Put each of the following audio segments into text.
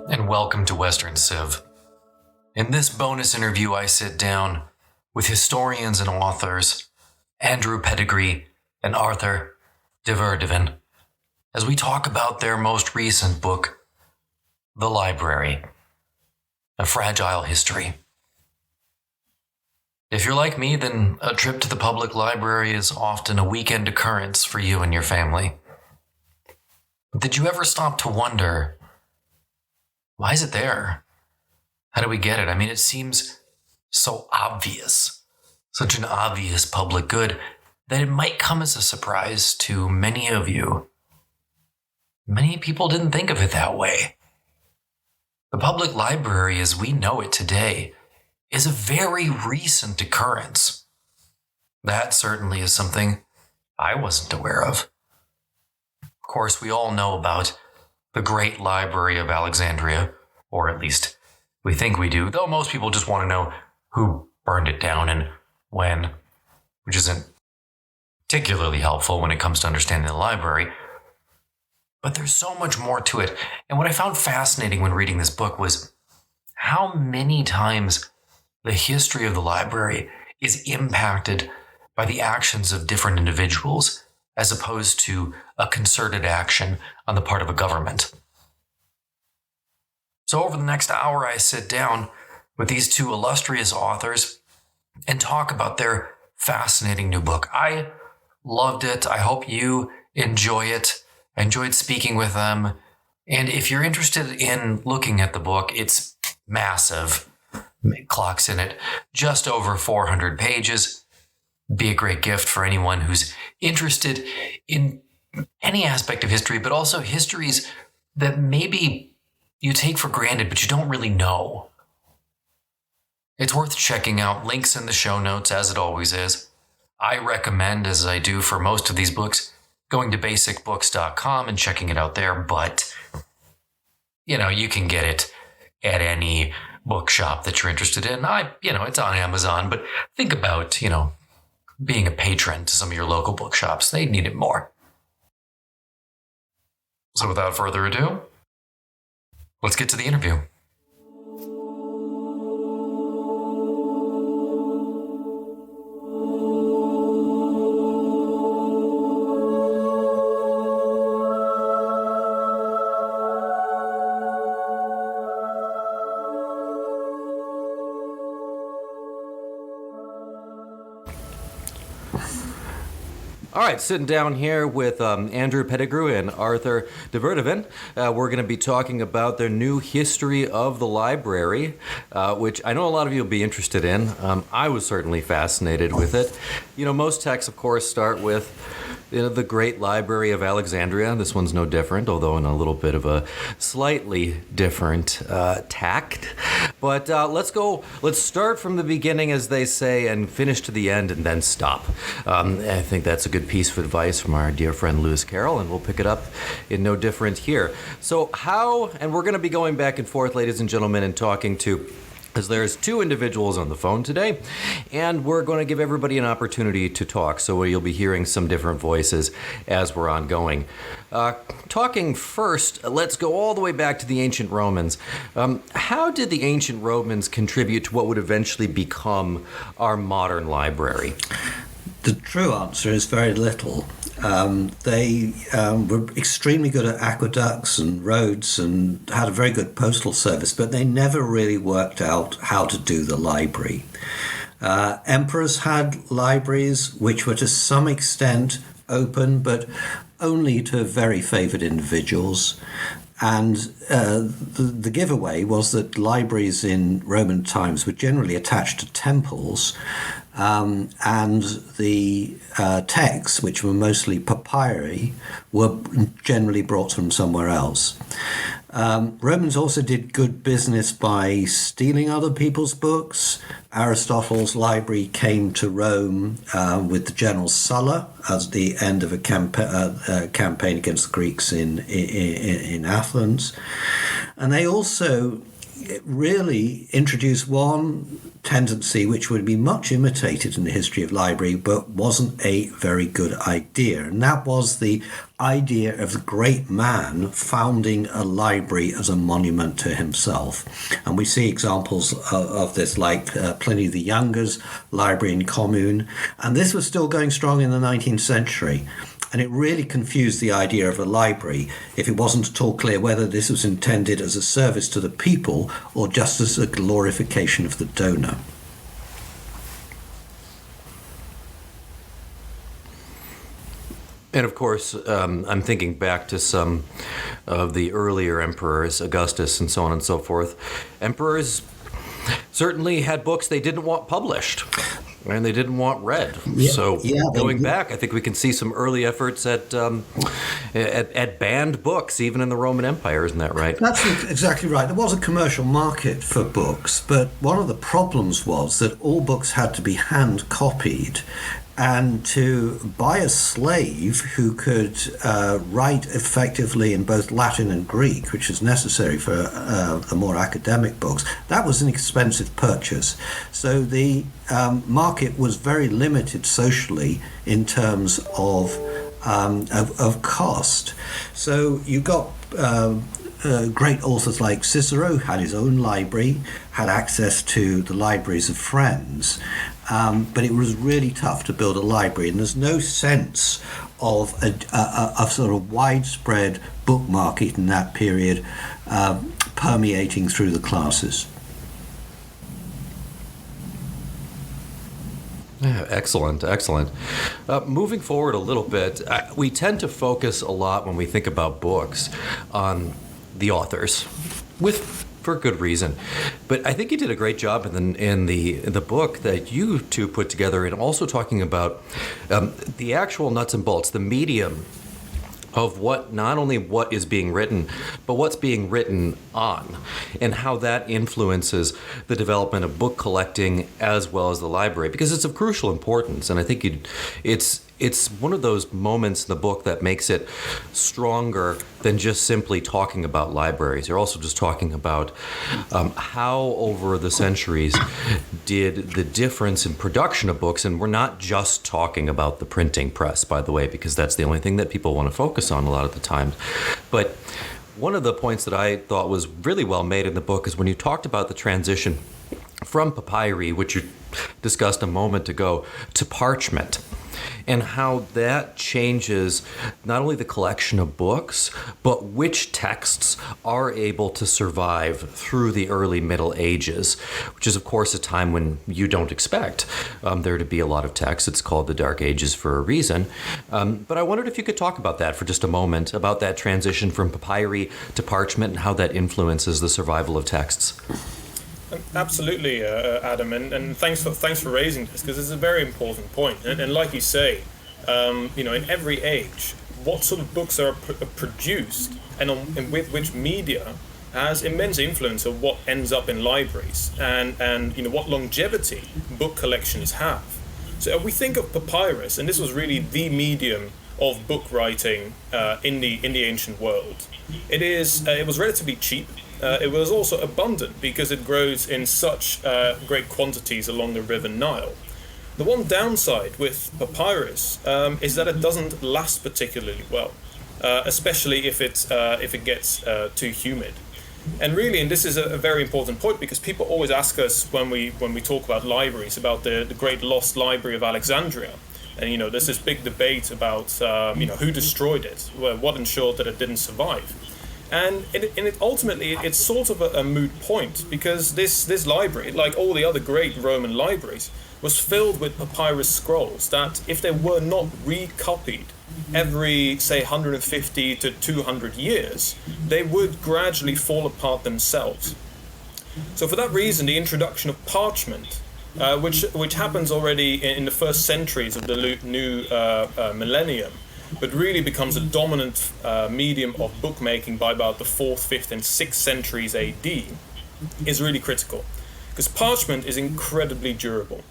and welcome to Western Civ. In this bonus interview, I sit down with historians and authors Andrew Petegree and Arthur de Weduwen as we talk about their most recent book, The Library, A Fragile History. If you're like me, then a trip to the public library is often a weekend occurrence for you and your family. Did you ever stop to wonder, why is it there? How do we get it? I mean, it seems so obvious, such an obvious public good, that it might come as a surprise to many of you. Many people didn't think of it that way. The public library as we know it today is a very recent occurrence. That certainly is something I wasn't aware of. Of course, we all know about the Great Library of Alexandria, or at least we think we do, though most people just want to know who burned it down and when, which isn't particularly helpful when it comes to understanding the library. But there's so much more to it. And what I found fascinating when reading this book was how many times the history of the library is impacted by the actions of different individuals as opposed to a concerted action on the part of a government. So over the next hour, I sit down with these two illustrious authors and talk about their fascinating new book. I loved it. I hope you enjoy it. I enjoyed speaking with them. And if you're interested in looking at the book, it's massive. It clocks in at just over 400 pages. Be a great gift for anyone who's interested in any aspect of history, but also histories that maybe you take for granted, but you don't really know. It's worth checking out. Links in the show notes, as it always is. I recommend, as I do for most of these books, going to basicbooks.com and checking it out there, but you can get it at any bookshop that you're interested in. It's on Amazon, but think about, being a patron to some of your local bookshops. They need it more. So without further ado, let's get to the interview. All right, sitting down here with Andrew Petegree and Arthur de Weduwen. We're going to be talking about their new history of the library, which I know a lot of you will be interested in. I was certainly fascinated with it. Most texts, of course, start with the Great Library of Alexandria. This one's no different, although in a little bit of a slightly different tact. But let's start from the beginning, as they say, and finish to the end and then stop. I think that's a good piece of advice from our dear friend Lewis Carroll, and we'll pick it up in no different here. So and we're going to be going back and forth, ladies and gentlemen, and talking to, as there's two individuals on the phone today, and we're going to give everybody an opportunity to talk, so you'll be hearing some different voices as we're ongoing. Talking first, let's go all the way back to the ancient Romans. How did the ancient Romans contribute to what would eventually become our modern library? The true answer is very little. They were extremely good at aqueducts and roads and had a very good postal service, but they never really worked out how to do the library. Emperors had libraries which were to some extent open, but only to very favoured individuals. And the giveaway was that libraries in Roman times were generally attached to temples, and the texts, which were mostly papyri, were generally brought from somewhere else. Romans also did good business by stealing other people's books. Aristotle's library came to Rome with the general Sulla at the end of a campaign against the Greeks in Athens. And they also it really introduced one tendency which would be much imitated in the history of library, but wasn't a very good idea. And that was the idea of the great man founding a library as a monument to himself. And we see examples of this, like Pliny the Younger's library in Commune. And this was still going strong in the 19th century. And it really confused the idea of a library if it wasn't at all clear whether this was intended as a service to the people or just as a glorification of the donor. And of course, I'm thinking back to some of the earlier emperors, Augustus and so on and so forth. Emperors certainly had books they didn't want published. And they didn't want read. Going back, I think we can see some early efforts at banned books, even in the Roman Empire. Isn't that right? That's exactly right. There was a commercial market for books, but one of the problems was that all books had to be hand copied. And to buy a slave who could write effectively in both Latin and Greek, which is necessary for the more academic books, that was an expensive purchase. So the market was very limited socially in terms of cost. So you got great authors like Cicero had his own library, had access to the libraries of friends. But it was really tough to build a library, and there's no sense of a sort of widespread book market in that period permeating through the classes. Yeah, excellent. Moving forward a little bit, we tend to focus a lot when we think about books on the authors, for good reason. But I think you did a great job in the book that you two put together, and also talking about the actual nuts and bolts, the medium of not only what is being written, but what's being written on, and how that influences the development of book collecting as well as the library, because it's of crucial importance. And I think it's one of those moments in the book that makes it stronger than just simply talking about libraries. You're also just talking about how over the centuries did the difference in production of books, and we're not just talking about the printing press, by the way, because that's the only thing that people want to focus on a lot of the times. But one of the points that I thought was really well made in the book is when you talked about the transition from papyri, which you discussed a moment ago, to parchment, and how that changes not only the collection of books, but which texts are able to survive through the early Middle Ages, which is, of course, a time when you don't expect there to be a lot of texts. It's called the Dark Ages for a reason. But I wondered if you could talk about that for just a moment, about that transition from papyri to parchment and how that influences the survival of texts. Absolutely, Adam, and thanks for raising this, because it's a very important point. And like you say, in every age, what sort of books are produced and with which media has immense influence of what ends up in libraries and what longevity book collections have. So we think of papyrus, and this was really the medium of book writing in the ancient world. It was relatively cheap. It was also abundant because it grows in such great quantities along the River Nile. The one downside with papyrus is that it doesn't last particularly well, especially if it gets too humid. And really, and this is a very important point, because people always ask us when we talk about libraries about the Great Lost Library of Alexandria. And there's this big debate about who destroyed it, what ensured that it didn't survive. And ultimately, it's sort of a moot point, because this library, like all the other great Roman libraries, was filled with papyrus scrolls that, if they were not recopied every, say, 150 to 200 years, they would gradually fall apart themselves. So for that reason, the introduction of parchment, which happens already in the first centuries of the new millennium, but really becomes a dominant medium of bookmaking by about the 4th, 5th, and 6th centuries AD, is really critical. Because parchment is incredibly durable.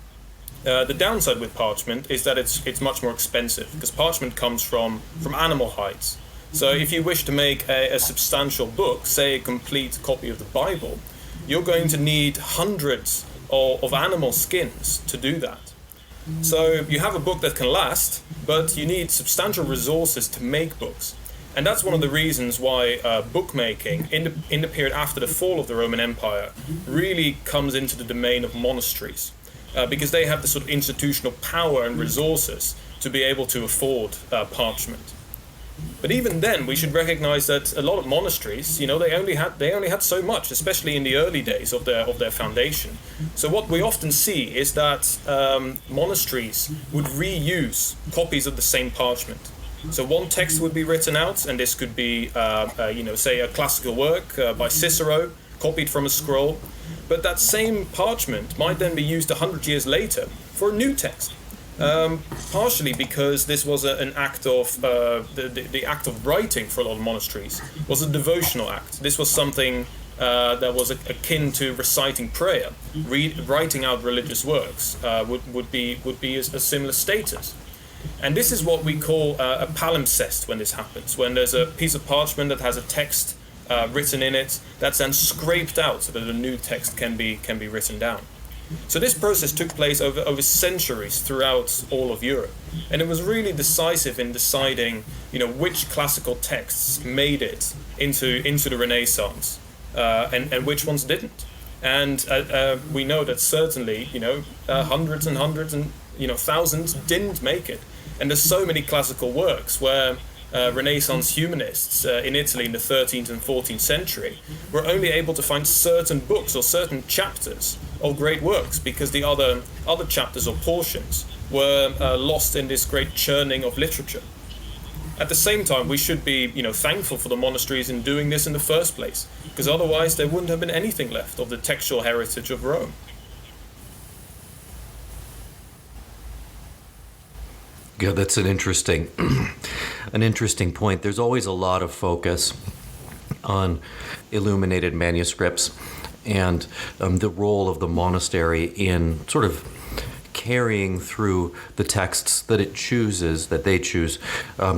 The downside with parchment is that it's much more expensive, because parchment comes from animal hides. So if you wish to make a substantial book, say a complete copy of the Bible, you're going to need hundreds of animal skins to do that. So you have a book that can last, but you need substantial resources to make books. And that's one of the reasons why bookmaking in the period after the fall of the Roman Empire really comes into the domain of monasteries, because they have the sort of institutional power and resources to be able to afford parchment. But even then, we should recognize that a lot of monasteries, they only had so much, especially in the early days of their foundation. So what we often see is that monasteries would reuse copies of the same parchment. So one text would be written out, and this could be, say a classical work by Cicero, copied from a scroll. But that same parchment might then be used 100 years later for a new text. Partially because this was an act of the act of writing for a lot of monasteries was a devotional act. This was something that was akin to reciting prayer. Writing out religious works would be a similar status. And this is what we call a palimpsest when this happens, when there's a piece of parchment that has a text written in it that's then scraped out so that a new text can be written down. So this process took place over centuries throughout all of Europe, and it was really decisive in deciding, which classical texts made it into the Renaissance, and which ones didn't. And we know that certainly, hundreds and hundreds and thousands didn't make it. And there's so many classical works where Renaissance humanists in Italy in the 13th and 14th century were only able to find certain books or certain chapters of great works because the other chapters or portions were lost in this great churning of literature. At the same time, we should be thankful for the monasteries in doing this in the first place, because otherwise there wouldn't have been anything left of the textual heritage of Rome. Yeah, that's an interesting point. There's always a lot of focus on illuminated manuscripts and the role of the monastery in sort of carrying through the texts that they choose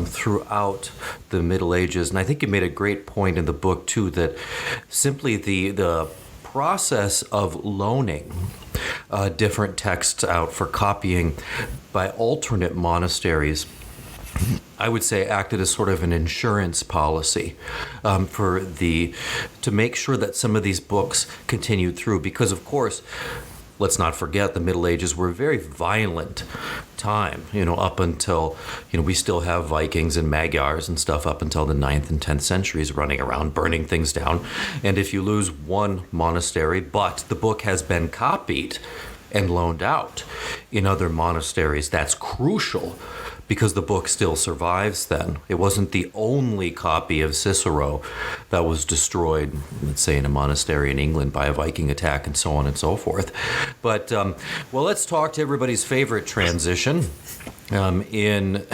throughout the Middle Ages. And I think you made a great point in the book too, that simply the process of loaning different texts out for copying by alternate monasteries, I would say, acted as sort of an insurance policy to make sure that some of these books continued through. Because, of course, let's not forget, the Middle Ages were a very violent time, up until, we still have Vikings and Magyars and stuff up until the 9th and 10th centuries running around burning things down. And if you lose one monastery, but the book has been copied and loaned out in other monasteries, that's crucial, because the book still survives then. It wasn't the only copy of Cicero that was destroyed, let's say, in a monastery in England by a Viking attack and so on and so forth. But, let's talk to everybody's favorite transition in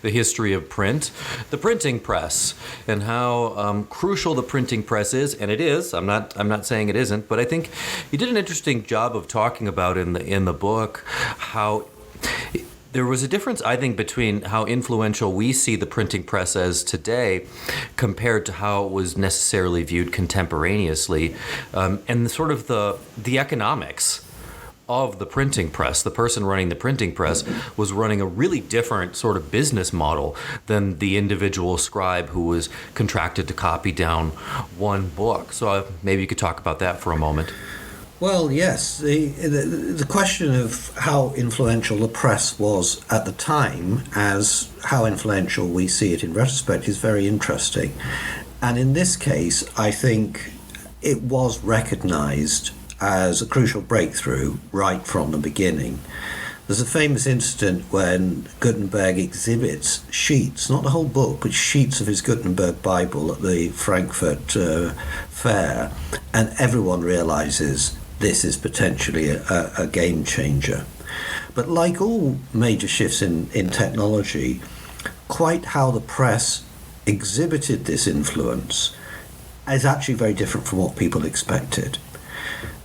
the history of print, the printing press, and how crucial the printing press is. And it is. I'm not saying it isn't, but I think you did an interesting job of talking about in the book how there was a difference, I think, between how influential we see the printing press as today compared to how it was necessarily viewed contemporaneously, and sort of the economics of the printing press. The person running the printing press was running a really different sort of business model than the individual scribe who was contracted to copy down one book. So maybe you could talk about that for a moment. Well, yes. The question of how influential the press was at the time as how influential we see it in retrospect is very interesting. And in this case, I think it was recognized as a crucial breakthrough right from the beginning. There's a famous incident when Gutenberg exhibits sheets, not the whole book, but sheets of his Gutenberg Bible at the Frankfurt Fair, and everyone realizes this is potentially a game changer. But like all major shifts in technology, quite how the press exhibited this influence is actually very different from what people expected.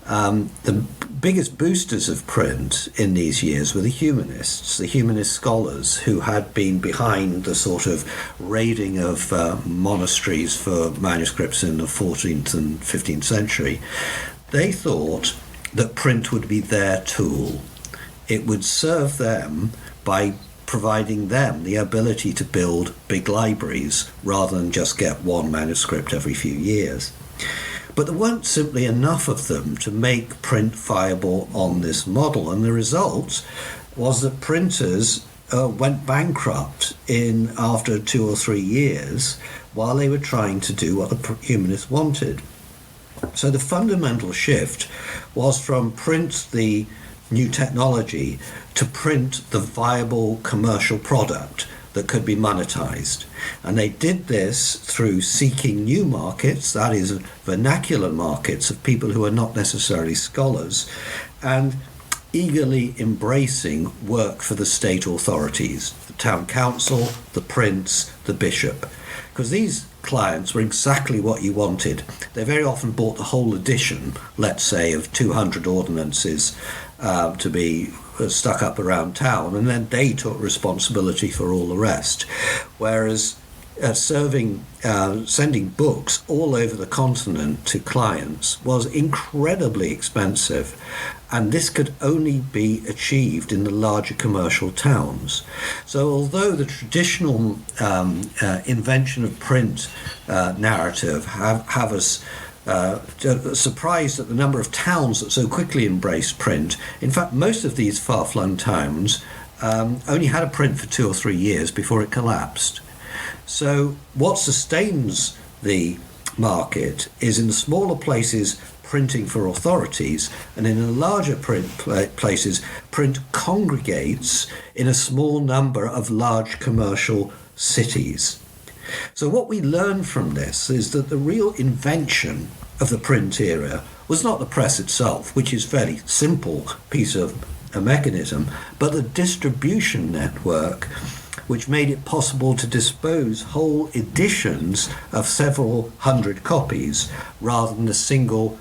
The biggest boosters of print in these years were the humanist scholars who had been behind the sort of raiding of monasteries for manuscripts in the 14th and 15th century. they thought that print would be their tool. It would serve them by providing them the ability to build big libraries rather than just get one manuscript every few years. But there weren't simply enough of them to make print viable on this model, and the result was that printers went bankrupt after 2 or 3 years while they were trying to do what the humanists wanted. So the fundamental shift was from print the new technology to print the viable commercial product that could be monetized. And they did this through seeking new markets, that is, vernacular markets of people who are not necessarily scholars, and eagerly embracing work for the state authorities, the town council, the prince, the bishop. Because these clients were exactly what you wanted. They very often bought the whole edition, let's say, of 200 ordinances to be stuck up around town, and then they took responsibility for all the rest. Whereas sending books all over the continent to clients was incredibly expensive, and this could only be achieved in the larger commercial towns. So although the traditional invention of print narrative have us surprised at the number of towns that so quickly embraced print, in fact most of these far-flung towns only had a print for 2 or 3 years before it collapsed. So what sustains the market is in the smaller places printing for authorities, and in the larger print places print congregates in a small number of large commercial cities. So what we learn from this is that the real invention of the print era was not the press itself, which is a fairly simple piece of a mechanism, but the distribution network which made it possible to dispose whole editions of several hundred copies rather than a single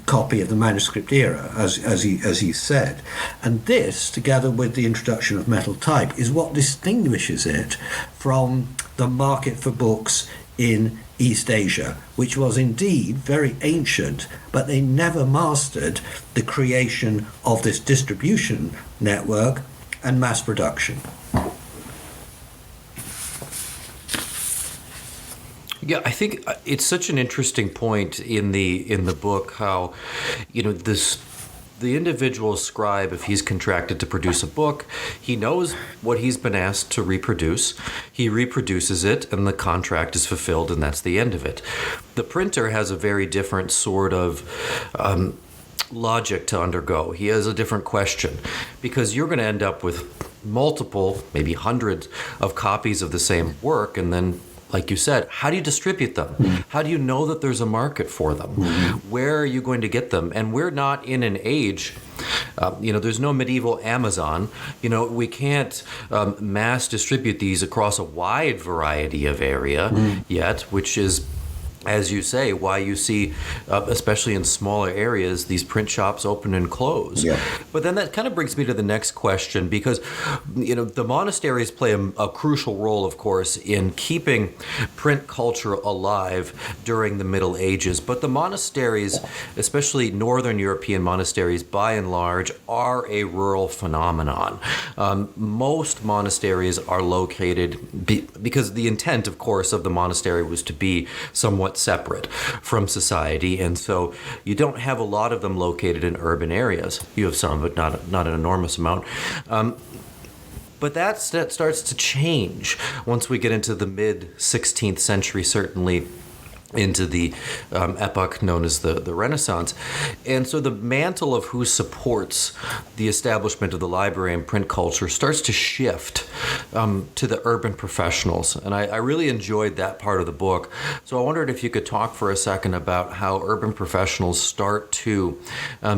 copy of the manuscript era, as he said. And this, together with the introduction of metal type, is what distinguishes it from the market for books in East Asia, which was indeed very ancient, but they never mastered the creation of this distribution network and mass production. Yeah, I think it's such an interesting point in the book how, the individual scribe, if he's contracted to produce a book, he knows what he's been asked to reproduce. He reproduces it, and the contract is fulfilled, and that's the end of it. The printer has a very different sort of logic to undergo. He has a different question, because you're going to end up with multiple, maybe hundreds of copies of the same work, and then, like you said, how do you distribute them? How do you know that there's a market for them? Where are you going to get them? And we're not in an age, there's no medieval Amazon. We can't mass distribute these across a wide variety of area yet, which is, as you say, why you see, especially in smaller areas, these print shops open and close. Yeah. But then that kind of brings me to the next question, because the monasteries play a crucial role, of course, in keeping print culture alive during the Middle Ages. But the monasteries, especially Northern European monasteries, by and large, are a rural phenomenon. Most monasteries are located because the intent, of course, of the monastery was to be somewhat separate from society, and so you don't have a lot of them located in urban areas. You have some, but not an enormous amount. But that starts to change once we get into the mid-16th century, certainly into the epoch known as the Renaissance. And so the mantle of who supports the establishment of the library and print culture starts to shift to the urban professionals. And I really enjoyed that part of the book. So I wondered if you could talk for a second about how urban professionals start to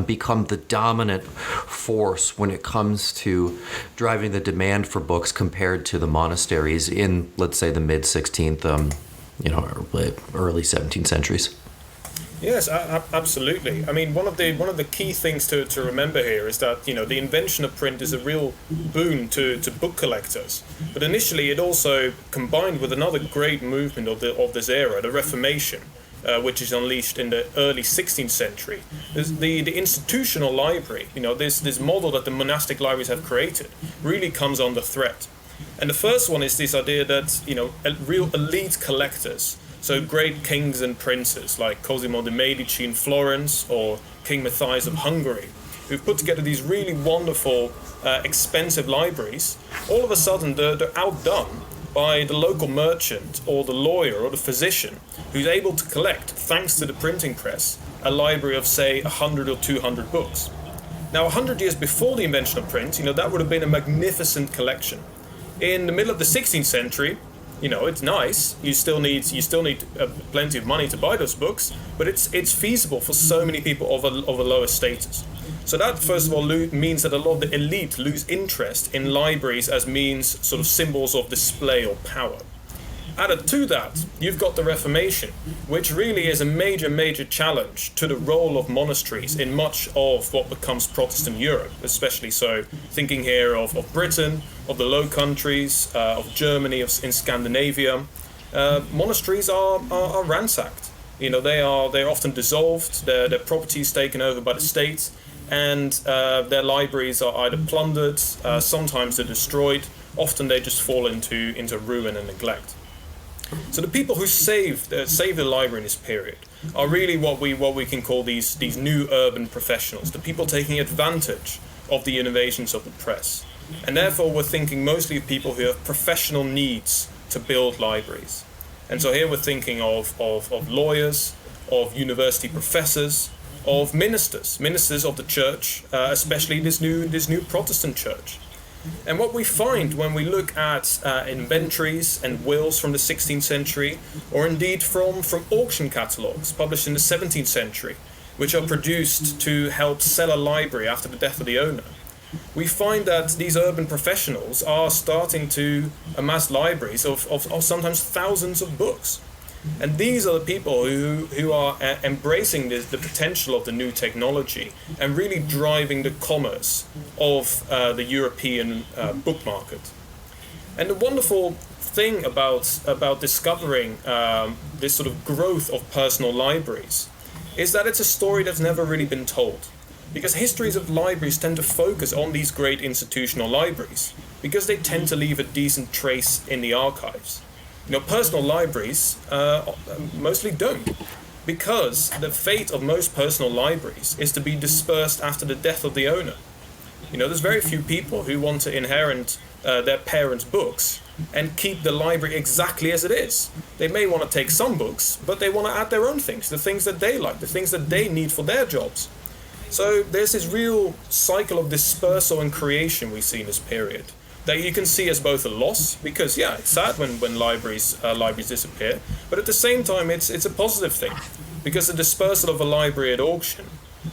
become the dominant force when it comes to driving the demand for books compared to the monasteries in, let's say, the mid-16th early 17th centuries. Yes, absolutely. I mean, one of the key things to remember here is that the invention of print is a real boon to book collectors. But initially, it also combined with another great movement of this era, the Reformation. which is unleashed in the early 16th century. The institutional library, this model that the monastic libraries have created, really comes under threat. And the first one is this idea that, real elite collectors, so great kings and princes like Cosimo de' Medici in Florence or King Matthias of Hungary, who've put together these really wonderful, expensive libraries, all of a sudden they're outdone by the local merchant or the lawyer or the physician who's able to collect, thanks to the printing press, a library of, say, 100 or 200 books. Now, 100 years before the invention of print, that would have been a magnificent collection. In the middle of the 16th century, it's nice. You still need plenty of money to buy those books, but it's feasible for so many people of a lower status. So that, first of all, means that a lot of the elite lose interest in libraries as means, sort of symbols of display or power. Added to that, you've got the Reformation, which really is a major challenge to the role of monasteries in much of what becomes Protestant Europe, especially so thinking here of Britain, of the Low Countries, of Germany, in Scandinavia. Monasteries are ransacked. They're often dissolved, their properties taken over by the state, and their libraries are either plundered, sometimes they're destroyed, often they just fall into ruin and neglect. So the people who save the library in this period are really what we can call these new urban professionals, the people taking advantage of the innovations of the press. And therefore we're thinking mostly of people who have professional needs to build libraries. And so here we're thinking of lawyers, of university professors, of ministers of the church, especially this new Protestant church. And what we find when we look at inventories and wills from the 16th century, or indeed from auction catalogues published in the 17th century, which are produced to help sell a library after the death of the owner, we find that these urban professionals are starting to amass libraries of sometimes thousands of books. And these are the people who are embracing the potential of the new technology and really driving the commerce of the European book market. And the wonderful thing about discovering this sort of growth of personal libraries is that it's a story that's never really been told. Because histories of libraries tend to focus on these great institutional libraries, because they tend to leave a decent trace in the archives. Personal libraries mostly don't, because the fate of most personal libraries is to be dispersed after the death of the owner. There's very few people who want to inherit their parents' books and keep the library exactly as it is. They may want to take some books, but they want to add their own things, the things that they like, the things that they need for their jobs. So there's this real cycle of dispersal and creation we see in this period, that you can see as both a loss, because it's sad when libraries disappear, but at the same time it's a positive thing, because the dispersal of a library at auction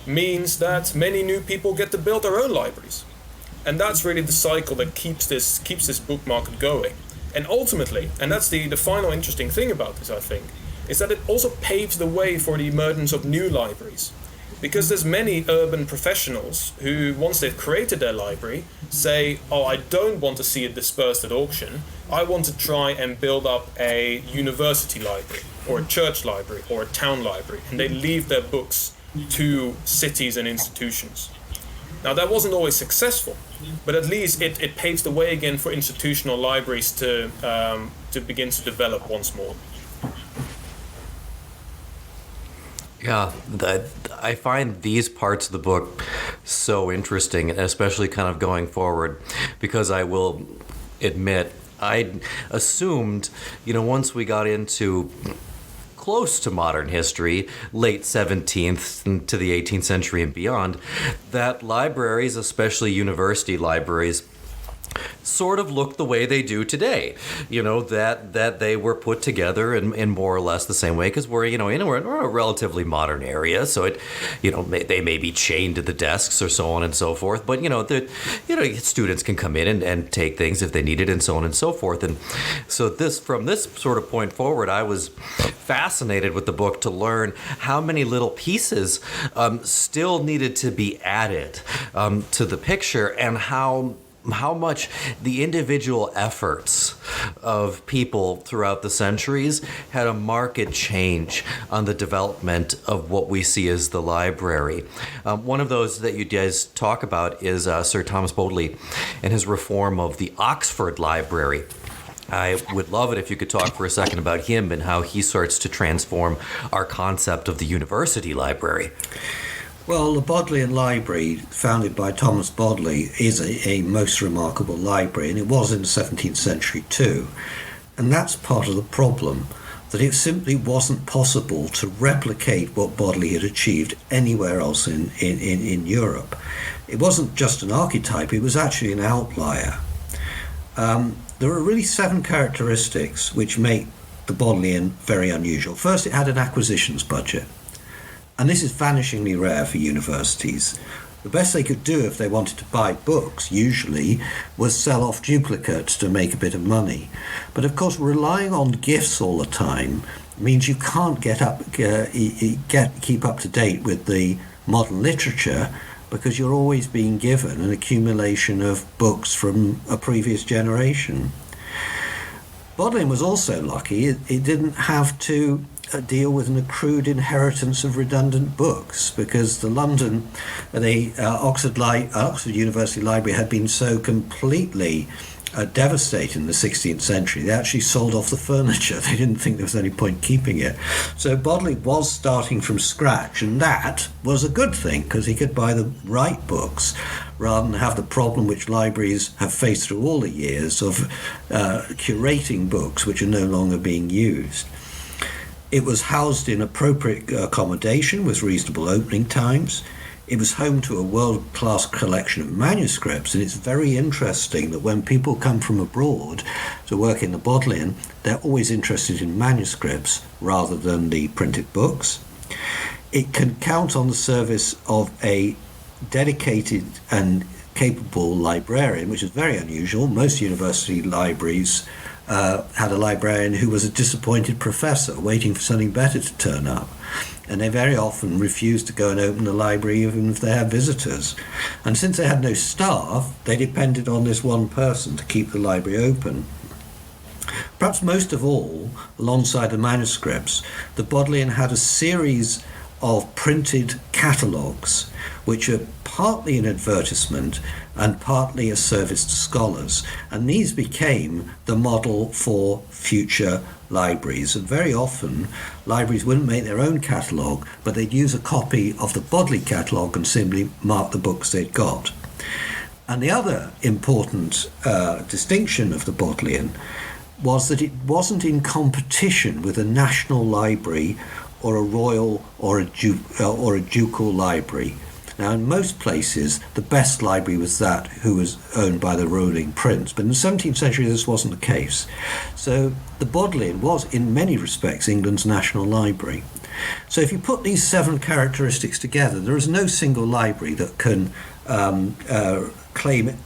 means that many new people get to build their own libraries, and that's really the cycle that keeps this book market going. And ultimately, and that's the final interesting thing about this, I think, is that it also paves the way for the emergence of new libraries. Because there's many urban professionals who, once they've created their library, say, I don't want to see it dispersed at auction. I want to try and build up a university library, or a church library, or a town library. And they leave their books to cities and institutions. Now, that wasn't always successful, but at least it paves the way again for institutional libraries to begin to develop once more. Yeah, I find these parts of the book so interesting, especially kind of going forward, because I will admit I assumed, once we got into close to modern history, late 17th to the 18th century and beyond, that libraries, especially university libraries, sort of look the way they do today, that they were put together in more or less the same way, because we're in a relatively modern area, so they may be chained to the desks or so on and so forth, but students can come in and take things if they need it and so on and so forth. And so from this sort of point forward, I was fascinated with the book to learn how many little pieces still needed to be added to the picture, and how how much the individual efforts of people throughout the centuries had a marked change on the development of what we see as the library. One of those that you guys talk about is Sir Thomas Bodley and his reform of the Oxford Library. I would love it if you could talk for a second about him and how he starts to transform our concept of the university library. Well, the Bodleian Library, founded by Thomas Bodley, is a most remarkable library, and it was in the 17th century too. And that's part of the problem, that it simply wasn't possible to replicate what Bodley had achieved anywhere else in Europe. It wasn't just an archetype, it was actually an outlier. There are really 7 characteristics which make the Bodleian very unusual. First, it had an acquisitions budget. And this is vanishingly rare for universities. The best they could do if they wanted to buy books, usually, was sell off duplicates to make a bit of money. But of course, relying on gifts all the time means you can't keep up to date with the modern literature, because you're always being given an accumulation of books from a previous generation. Bodleian was also lucky. It didn't have to deal with an accrued inheritance of redundant books, because the Oxford University Library had been so completely devastated in the 16th century. They actually sold off the furniture. They didn't think there was any point keeping it. So Bodley was starting from scratch, and that was a good thing, because he could buy the right books rather than have the problem which libraries have faced through all the years of curating books which are no longer being used. It was housed in appropriate accommodation with reasonable opening times. It was home to a world-class collection of manuscripts, and it's very interesting that when people come from abroad to work in the Bodleian, they're always interested in manuscripts rather than the printed books. It can count on the service of a dedicated and capable librarian, which is very unusual. Most university libraries had a librarian who was a disappointed professor waiting for something better to turn up. And they very often refused to go and open the library even if they had visitors. And since they had no staff, they depended on this one person to keep the library open. Perhaps most of all, alongside the manuscripts, the Bodleian had a series of printed catalogues, which are partly an advertisement and partly a service to scholars. And these became the model for future libraries. And very often, libraries wouldn't make their own catalogue, but they'd use a copy of the Bodley catalogue and simply mark the books they'd got. And the other important distinction of the Bodleian was that it wasn't in competition with a national library or a royal or a ducal library. Now, in most places, the best library was that who was owned by the ruling prince. But in the 17th century, this wasn't the case. So the Bodleian was, in many respects, England's national library. So if you put these 7 characteristics together, there is no single library that can claim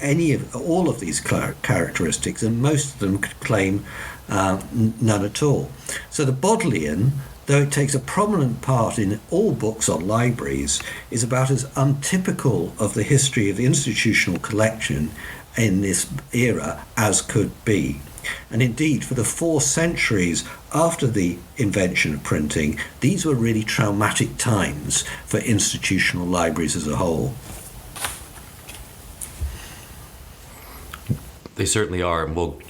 all of these characteristics, and most of them could claim none at all. So the Bodleian, though it takes a prominent part in all books on libraries, is about as untypical of the history of the institutional collection in this era as could be. And indeed, for the 4 centuries after the invention of printing, these were really traumatic times for institutional libraries as a whole. They certainly are, and we'll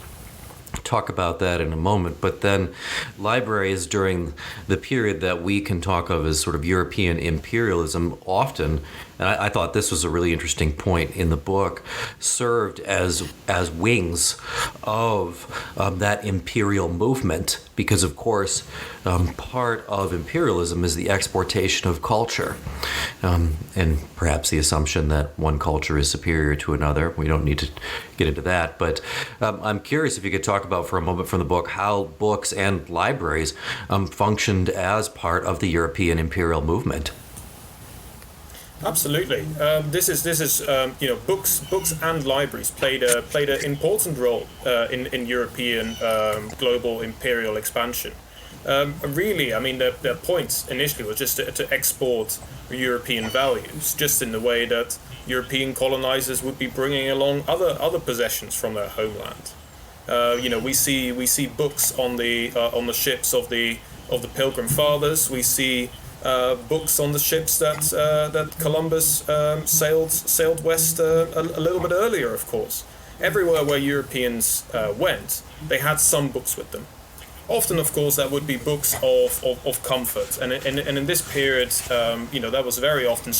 talk about that in a moment. But then libraries during the period that we can talk of as sort of European imperialism often, and I thought this was a really interesting point in the book, served as wings of that imperial movement, because of course part of imperialism is the exportation of culture, and perhaps the assumption that one culture is superior to another. We don't need to get into that, but I'm curious if you could talk about for a moment from the book how books and libraries functioned as part of the European imperial movement. Absolutely. This is books and libraries played an important role in European global imperial expansion. Really, I mean, their point initially was just to export European values, just in the way that European colonizers would be bringing along other possessions from their homeland. We see books on the ships of the Pilgrim Fathers. We see books on the ships that Columbus sailed west a little bit earlier. Of course, everywhere where Europeans went, they had some books with them. Often, of course, that would be books of comfort, and in this period, that was very often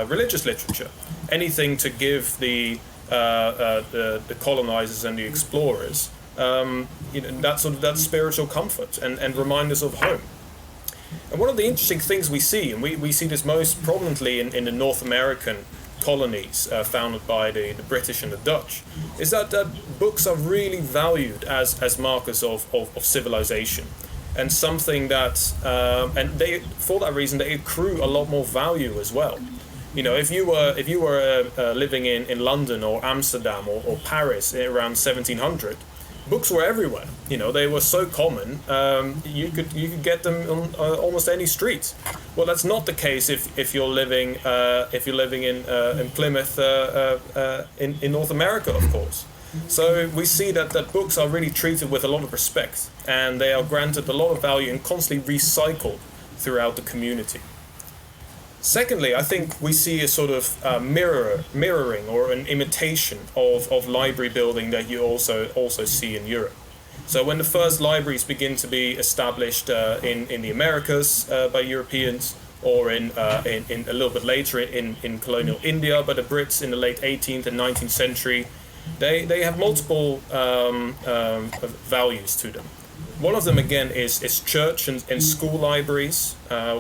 religious literature, anything to give the colonizers and the explorers, that spiritual comfort and reminders of home. And one of the interesting things we see, and we see this most prominently in the North American colonies founded by the British and the Dutch, is that books are really valued as markers of civilization, and something that and they, for that reason, they accrue a lot more value as well. If you were living in London or Amsterdam or Paris around 1700, books were everywhere. They were so common. You could get them on almost any street. Well, that's not the case if you're living in Plymouth in North America, of course. So we see that books are really treated with a lot of respect, and they are granted a lot of value and constantly recycled throughout the community. Secondly, I think we see a sort of mirroring or an imitation of library building that you also see in Europe. So when the first libraries begin to be established in the Americas by Europeans, or in a little bit later in colonial India by the Brits in the late 18th and 19th century, they have multiple values to them. One of them, again, is church and school libraries,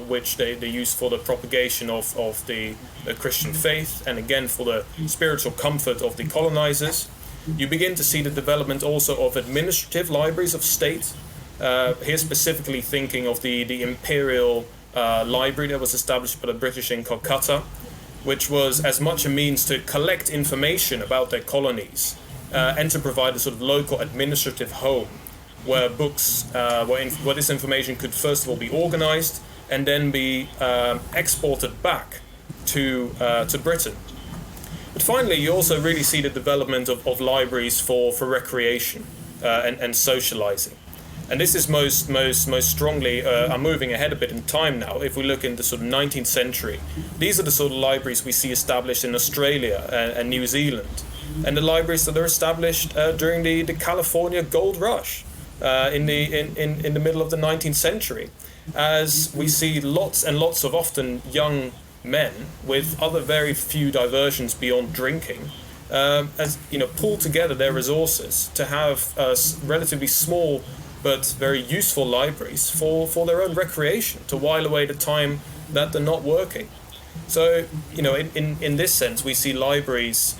which they use for the propagation of the Christian faith, and again for the spiritual comfort of the colonizers. You begin to see the development also of administrative libraries of state. Here specifically thinking of the Imperial Library that was established by the British in Calcutta, which was as much a means to collect information about their colonies and to provide a sort of local administrative home, where books, where this information could first of all be organized and then be exported back to Britain. But finally, you also really see the development of libraries for recreation and socializing. And this is most strongly, I'm moving ahead a bit in time now, if we look in the sort of 19th century. These are the sort of libraries we see established in Australia and New Zealand, and the libraries that are established during the California Gold Rush in the middle of the 19th century, as we see lots and lots of often young men with other very few diversions beyond drinking, pull together their resources to have relatively small but very useful libraries for their own recreation, to while away the time that they're not working. So, in this sense, we see libraries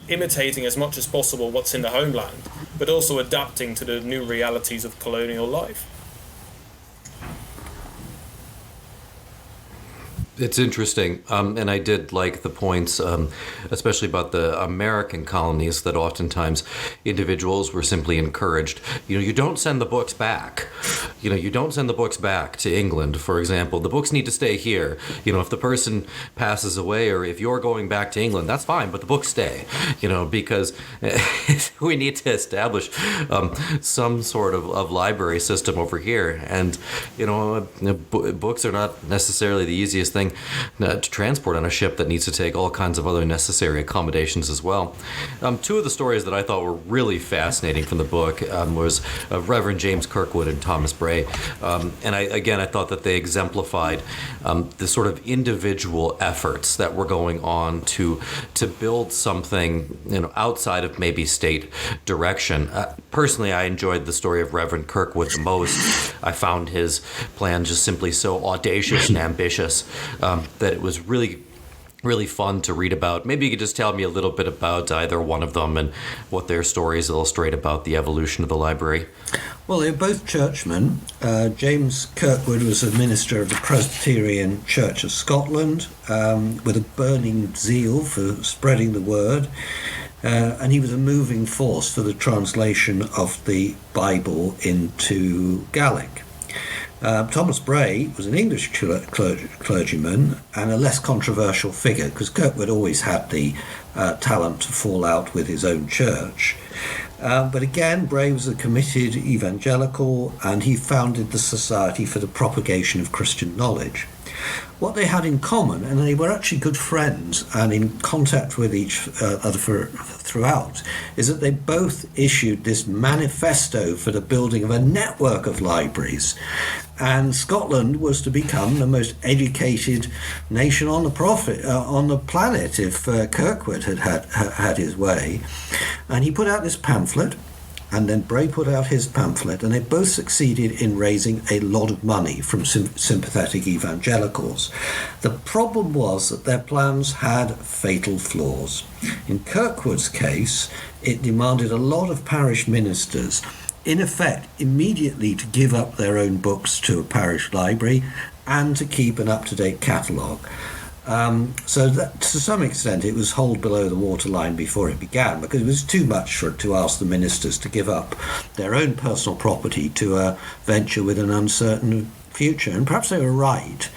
imitating as much as possible what's in the homeland, but also adapting to the new realities of colonial life. It's interesting, and I did like the points, especially about the American colonies, that oftentimes individuals were simply encouraged. You don't send the books back. You don't send the books back to England, for example. The books need to stay here. If the person passes away, or if you're going back to England, that's fine, but the books stay. Because we need to establish some sort of library system over here. And books are not necessarily the easiest thing to transport on a ship that needs to take all kinds of other necessary accommodations as well. Two of the stories that I thought were really fascinating from the book was Reverend James Kirkwood and Thomas Bray. And I thought that they exemplified the sort of individual efforts that were going on to build something outside of maybe state direction. Personally, I enjoyed the story of Reverend Kirkwood the most. I found his plan just simply so audacious and ambitious that it was really fun to read about. Maybe you could just tell me a little bit about either one of them and what their stories illustrate about the evolution of the library. Well, they're both churchmen. James Kirkwood was a minister of the Presbyterian Church of Scotland, with a burning zeal for spreading the word, and he was a moving force for the translation of the Bible into Gaelic. Thomas Bray was an English clergyman and a less controversial figure, because Kirkwood always had the talent to fall out with his own church. But again, Bray was a committed evangelical, and he founded the Society for the Propagation of Christian Knowledge. What they had in common, and they were actually good friends and in contact with each other throughout, is that they both issued this manifesto for the building of a network of libraries. And Scotland was to become the most educated nation on the planet if Kirkwood had his way. And he put out this pamphlet, and then Bray put out his pamphlet, and they both succeeded in raising a lot of money from sympathetic evangelicals. The problem was that their plans had fatal flaws. In Kirkwood's case, it demanded a lot of parish ministers, in effect, immediately to give up their own books to a parish library and to keep an up-to-date catalogue. So that, to some extent, it was hold below the waterline before it began, because it was too much to ask the ministers to give up their own personal property to venture with an uncertain future. And perhaps they were right,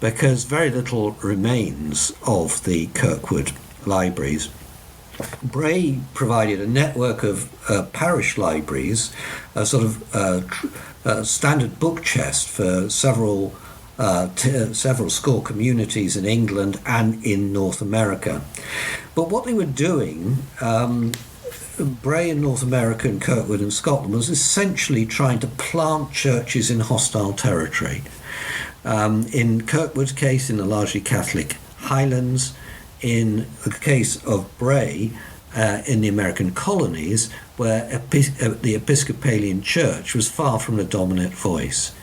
because very little remains of the Kirkwood libraries. Bray provided a network of parish libraries, a sort of standard book chest for several school communities in England and in North America. But what they were doing, Bray in North America and Kirkwood in Scotland, was essentially trying to plant churches in hostile territory. In Kirkwood's case, in the largely Catholic Highlands. In the case of Bray, in the American colonies, where the Episcopalian Church was far from the dominant voice.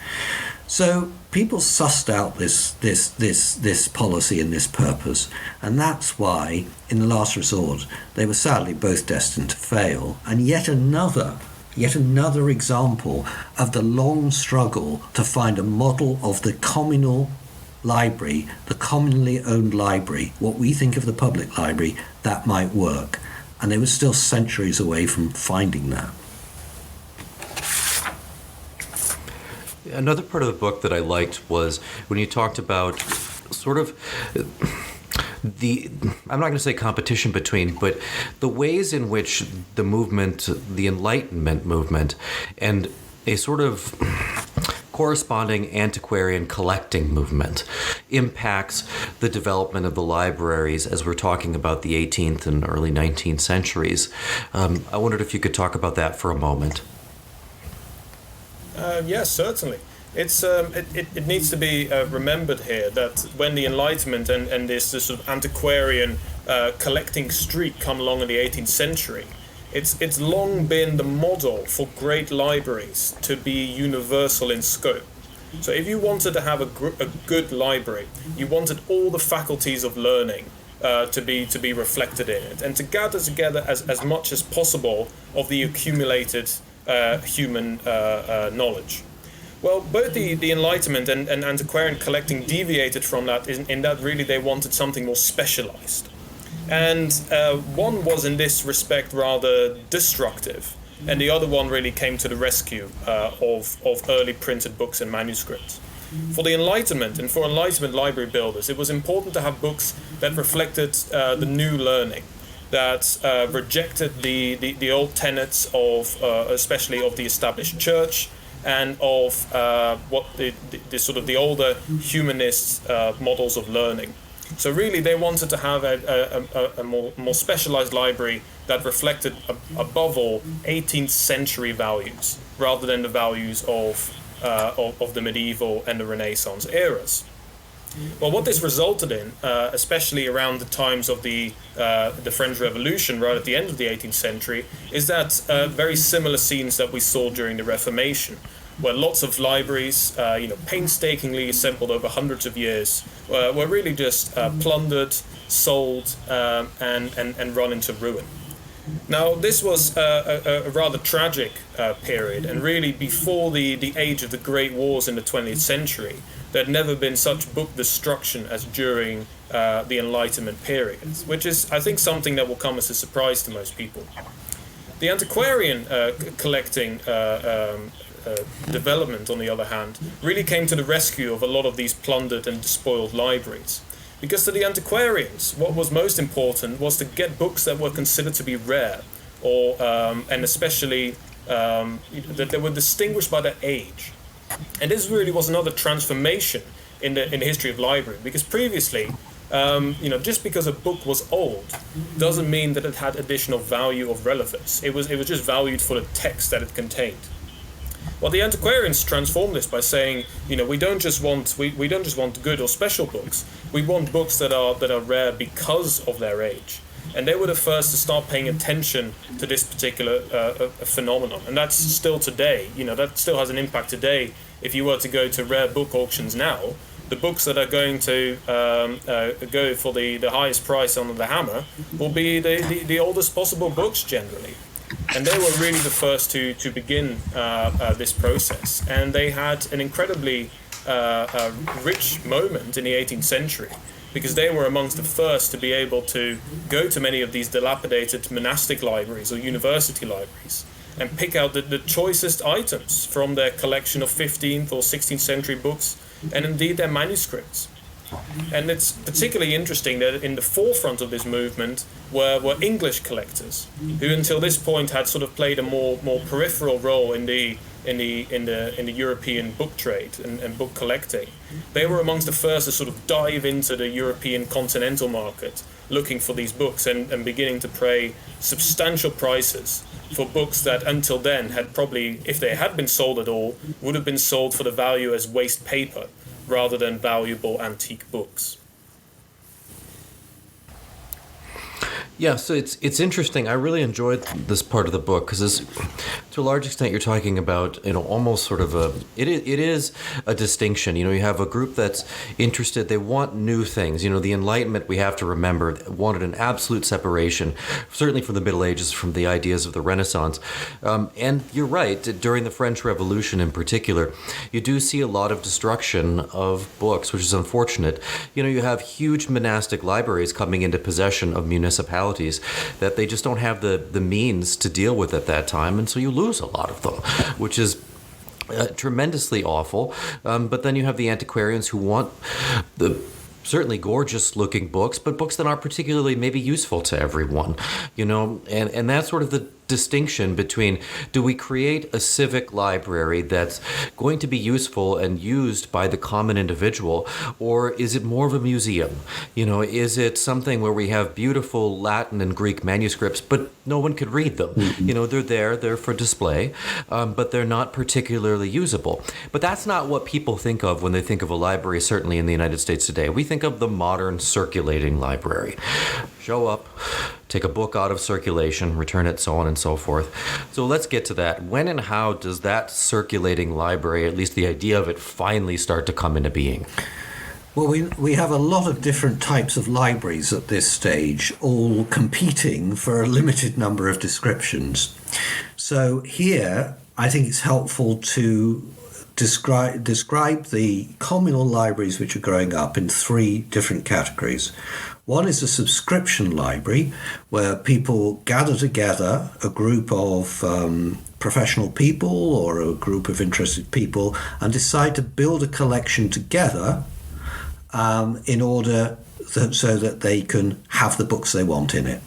So people sussed out this policy and this purpose, and that's why, in the last resort, they were sadly both destined to fail. And yet another example of the long struggle to find a model of the communal library, the commonly owned library, what we think of the public library, that might work. And they were still centuries away from finding that. Another part of the book that I liked was when you talked about sort of I'm not going to say competition between, but the ways in which the movement, the Enlightenment movement, and a sort of corresponding antiquarian collecting movement impacts the development of the libraries as we're talking about the 18th and early 19th centuries. I wondered if you could talk about that for a moment. Yes, certainly. It needs to be remembered here that when the Enlightenment and this sort of antiquarian collecting streak come along in the 18th century, it's long been the model for great libraries to be universal in scope. So if you wanted to have a good library, you wanted all the faculties of learning to be reflected in it, and to gather together as much as possible of the accumulated human knowledge. Well, both the Enlightenment and antiquarian collecting deviated from that in that really they wanted something more specialized. And one was in this respect rather destructive, and the other one really came to the rescue of early printed books and manuscripts. For the Enlightenment and for Enlightenment library builders, it was important to have books that reflected the new learning, that rejected the old tenets of, especially of the established church, and of what the sort of the older humanist models of learning. So really, they wanted to have a more specialized library that reflected, above all, 18th century values, rather than the values of the medieval and the Renaissance eras. Well, what this resulted in, especially around the times of the French Revolution, right at the end of the 18th century, is that very similar scenes that we saw during the Reformation, where lots of libraries, painstakingly assembled over hundreds of years, were really just plundered, sold, and run into ruin. Now, this was a rather tragic period, and really before the age of the Great Wars in the 20th century, there had never been such book destruction as during the Enlightenment period, which is, I think, something that will come as a surprise to most people. The antiquarian collecting development, on the other hand, really came to the rescue of a lot of these plundered and despoiled libraries. Because to the antiquarians, what was most important was to get books that were considered to be rare, or and especially that they were distinguished by their age. And this really was another transformation in the history of library, because previously, just because a book was old doesn't mean that it had additional value or relevance. It was just valued for the text that it contained. Well, the antiquarians transformed this by saying, we don't just want good or special books. We want books that are rare because of their age. And they were the first to start paying attention to this particular phenomenon. And that's still today, that still has an impact today. If you were to go to rare book auctions now, the books that are going to go for the highest price on the hammer will be the oldest possible books generally. And they were really the first to begin this process. And they had an incredibly rich moment in the 18th century, because they were amongst the first to be able to go to many of these dilapidated monastic libraries or university libraries and pick out the choicest items from their collection of 15th or 16th century books, and indeed their manuscripts. And it's particularly interesting that in the forefront of this movement were English collectors, who until this point had sort of played a more peripheral role in the European book trade and book collecting. They were amongst the first to sort of dive into the European continental market, looking for these books and beginning to pay substantial prices for books that until then had probably, if they had been sold at all, would have been sold for the value as waste paper rather than valuable antique books. Yeah, so it's interesting. I really enjoyed this part of the book because, to a large extent, you're talking about almost sort of it is a distinction. You have a group that's interested. They want new things. The Enlightenment, we have to remember, wanted an absolute separation, certainly from the Middle Ages, from the ideas of the Renaissance. And you're right. During the French Revolution, in particular, you do see a lot of destruction of books, which is unfortunate. You have huge monastic libraries coming into possession of municipalities that they just don't have the means to deal with at that time, and so you lose a lot of them, which is tremendously awful. But then you have the antiquarians who want the certainly gorgeous looking books, but books that aren't particularly maybe useful to everyone, and that's sort of the distinction between, do we create a civic library that's going to be useful and used by the common individual, or is it more of a museum? Is it something where we have beautiful Latin and Greek manuscripts, but no one could read them? Mm-hmm. They're for display, but they're not particularly usable. But that's not what people think of when they think of a library, certainly in the United States today. We think of the modern circulating library. Show up, take a book out of circulation, return it, so on and so forth. So let's get to that. When and how does that circulating library, at least the idea of it, finally start to come into being? Well, we have a lot of different types of libraries at this stage, all competing for a limited number of descriptions. So here, I think it's helpful to describe the communal libraries which are growing up in three different categories. One is a subscription library, where people gather together, a group of professional people or a group of interested people, and decide to build a collection together in order so that they can have the books they want in it.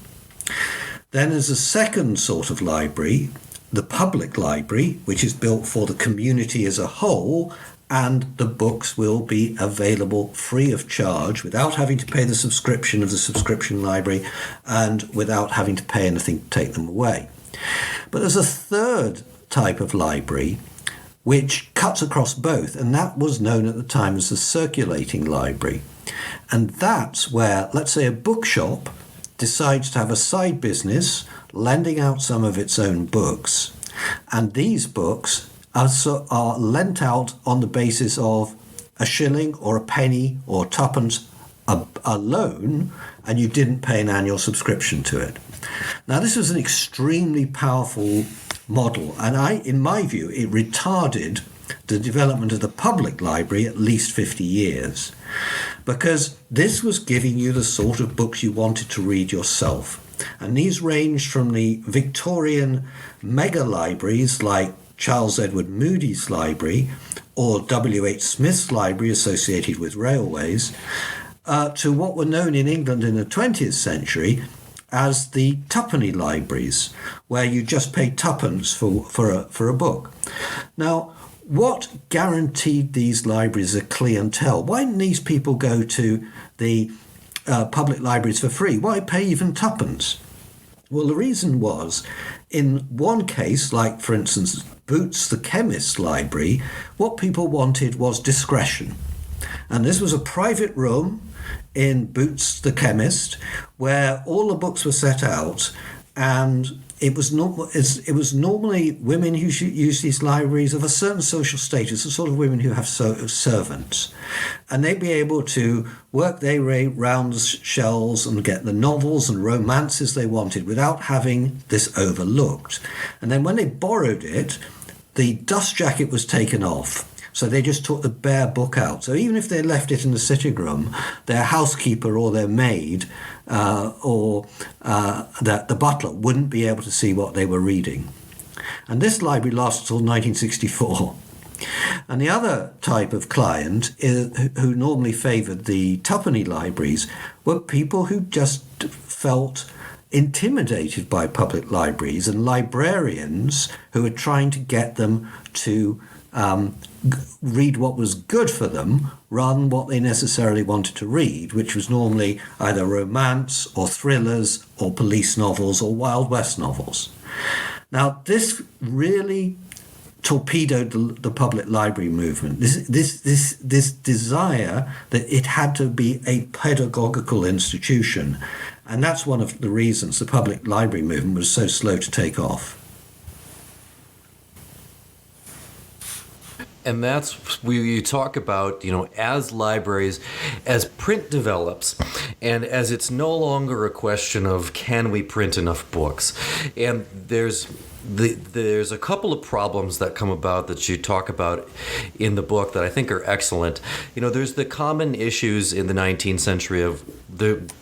Then there's a second sort of library, the public library, which is built for the community as a whole, and the books will be available free of charge without having to pay the subscription of the subscription library and without having to pay anything to take them away. But there's a third type of library which cuts across both, and that was known at the time as the circulating library. And that's where, let's say, a bookshop decides to have a side business lending out some of its own books, and these books are lent out on the basis of a shilling or a penny or tuppence a loan, and you didn't pay an annual subscription to it. Now, this was an extremely powerful model, and in my view, it retarded the development of the public library at least 50 years, because this was giving you the sort of books you wanted to read yourself. And these ranged from the Victorian mega libraries like Charles Edward Moody's library or W.H. Smith's library associated with railways, to what were known in England in the 20th century as the twopenny libraries, where you just paid twopence for a book. Now, what guaranteed these libraries a clientele? Why didn't these people go to the public libraries for free? Why pay even twopence? Well, the reason was, in one case, like, for instance, Boots the chemist's library, what people wanted was discretion. And this was a private room in Boots the chemist where all the books were set out, and it was normally women who use these libraries of a certain social status, the sort of women who have servants. And they'd be able to work their way round the shelves and get the novels and romances they wanted without having this overlooked. And then when they borrowed it, the dust jacket was taken off. So they just took the bare book out. So even if they left it in the sitting room, their housekeeper or their maid or the butler wouldn't be able to see what they were reading. And this library lasted until 1964. And the other type of client who normally favoured the twopenny libraries were people who just felt intimidated by public libraries and librarians who were trying to get them to read what was good for them rather than what they necessarily wanted to read, which was normally either romance or thrillers or police novels or Wild West novels. Now, this really torpedoed the public library movement. This desire that it had to be a pedagogical institution, and that's one of the reasons the public library movement was so slow to take off. And that's where you talk about, as libraries, as print develops, and as it's no longer a question of can we print enough books. And there's a couple of problems that come about that you talk about in the book that I think are excellent. There's the common issues in the 19th century of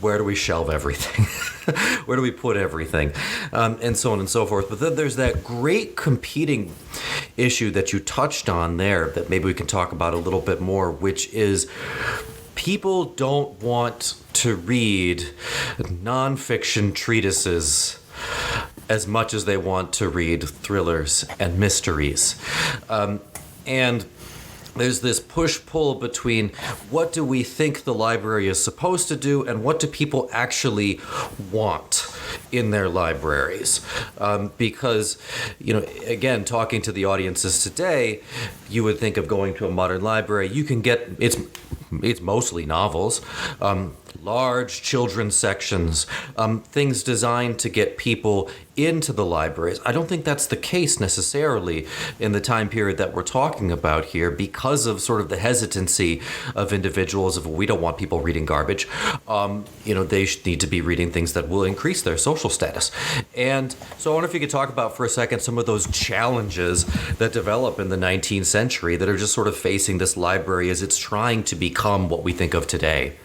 where do we shelve everything? Where do we put everything? And so on and so forth. But then there's that great competing issue that you touched on there that maybe we can talk about a little bit more, which is people don't want to read nonfiction treatises as much as they want to read thrillers and mysteries. And there's this push-pull between what do we think the library is supposed to do and what do people actually want in their libraries. Because, again, talking to the audiences today, you would think of going to a modern library. You can get, it's mostly novels, large children's sections, things designed to get people into the libraries. I don't think that's the case necessarily in the time period that we're talking about here because of sort of the hesitancy of individuals of we don't want people reading garbage. They need to be reading things that will increase their social status. And so I wonder if you could talk about for a second some of those challenges that develop in the 19th century that are just sort of facing this library as it's trying to become what we think of today.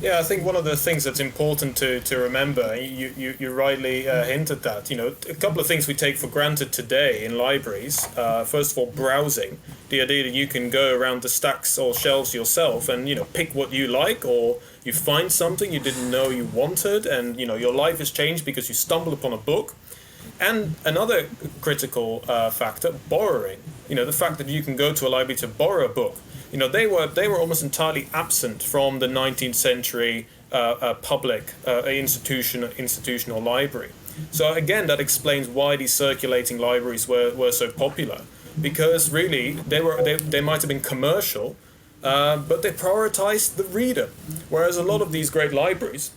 Yeah, I think one of the things that's important to remember, you rightly hinted that, a couple of things we take for granted today in libraries. First of all, browsing. The idea that you can go around the stacks or shelves yourself and, pick what you like, or you find something you didn't know you wanted, and, your life has changed because you stumbled upon a book. And another critical factor, borrowing. The fact that you can go to a library to borrow a book. They were almost entirely absent from the 19th century public institutional library. So again, that explains why these circulating libraries were so popular, because really they might have been commercial, but they prioritized the reader, whereas a lot of these great libraries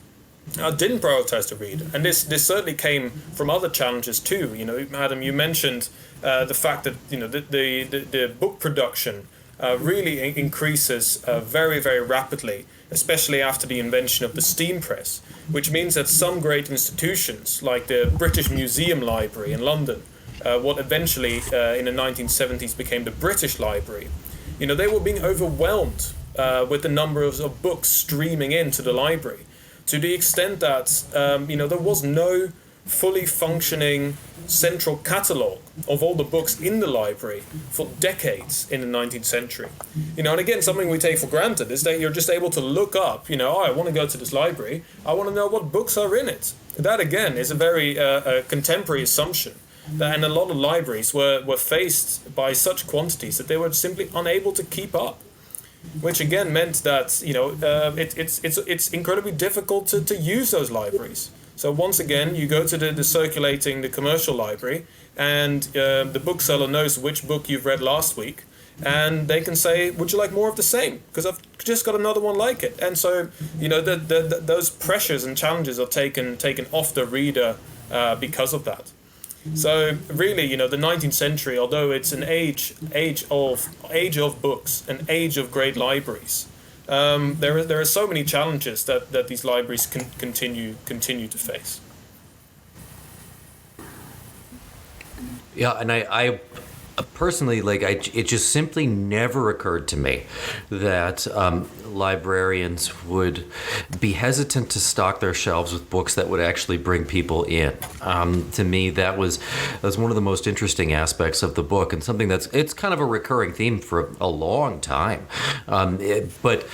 didn't prioritize the reader. And this certainly came from other challenges too. Adam, you mentioned the fact that the book production really increases very, very rapidly, especially after the invention of the steam press, which means that some great institutions, like the British Museum Library in London, what eventually in the 1970s became the British Library, they were being overwhelmed with the number of books streaming into the library, to the extent that there was no fully functioning central catalogue of all the books in the library for decades in the 19th century. And again, something we take for granted is that you're just able to look up, I want to go to this library, I want to know what books are in it. That, again, is a very contemporary assumption. And a lot of libraries were faced by such quantities that they were simply unable to keep up. Which again meant that it's incredibly difficult to use those libraries. So once again, you go to the commercial library, and the bookseller knows which book you've read last week, and they can say, "Would you like more of the same? Because I've just got another one like it." And so those pressures and challenges are taken off the reader because of that. So really, the 19th century, although it's an age of books, an age of great libraries, there are so many challenges that these libraries can continue to face. Yeah, and I personally, it just simply never occurred to me that librarians would be hesitant to stock their shelves with books that would actually bring people in. To me, that was one of the most interesting aspects of the book, and something it's kind of a recurring theme for a long time. But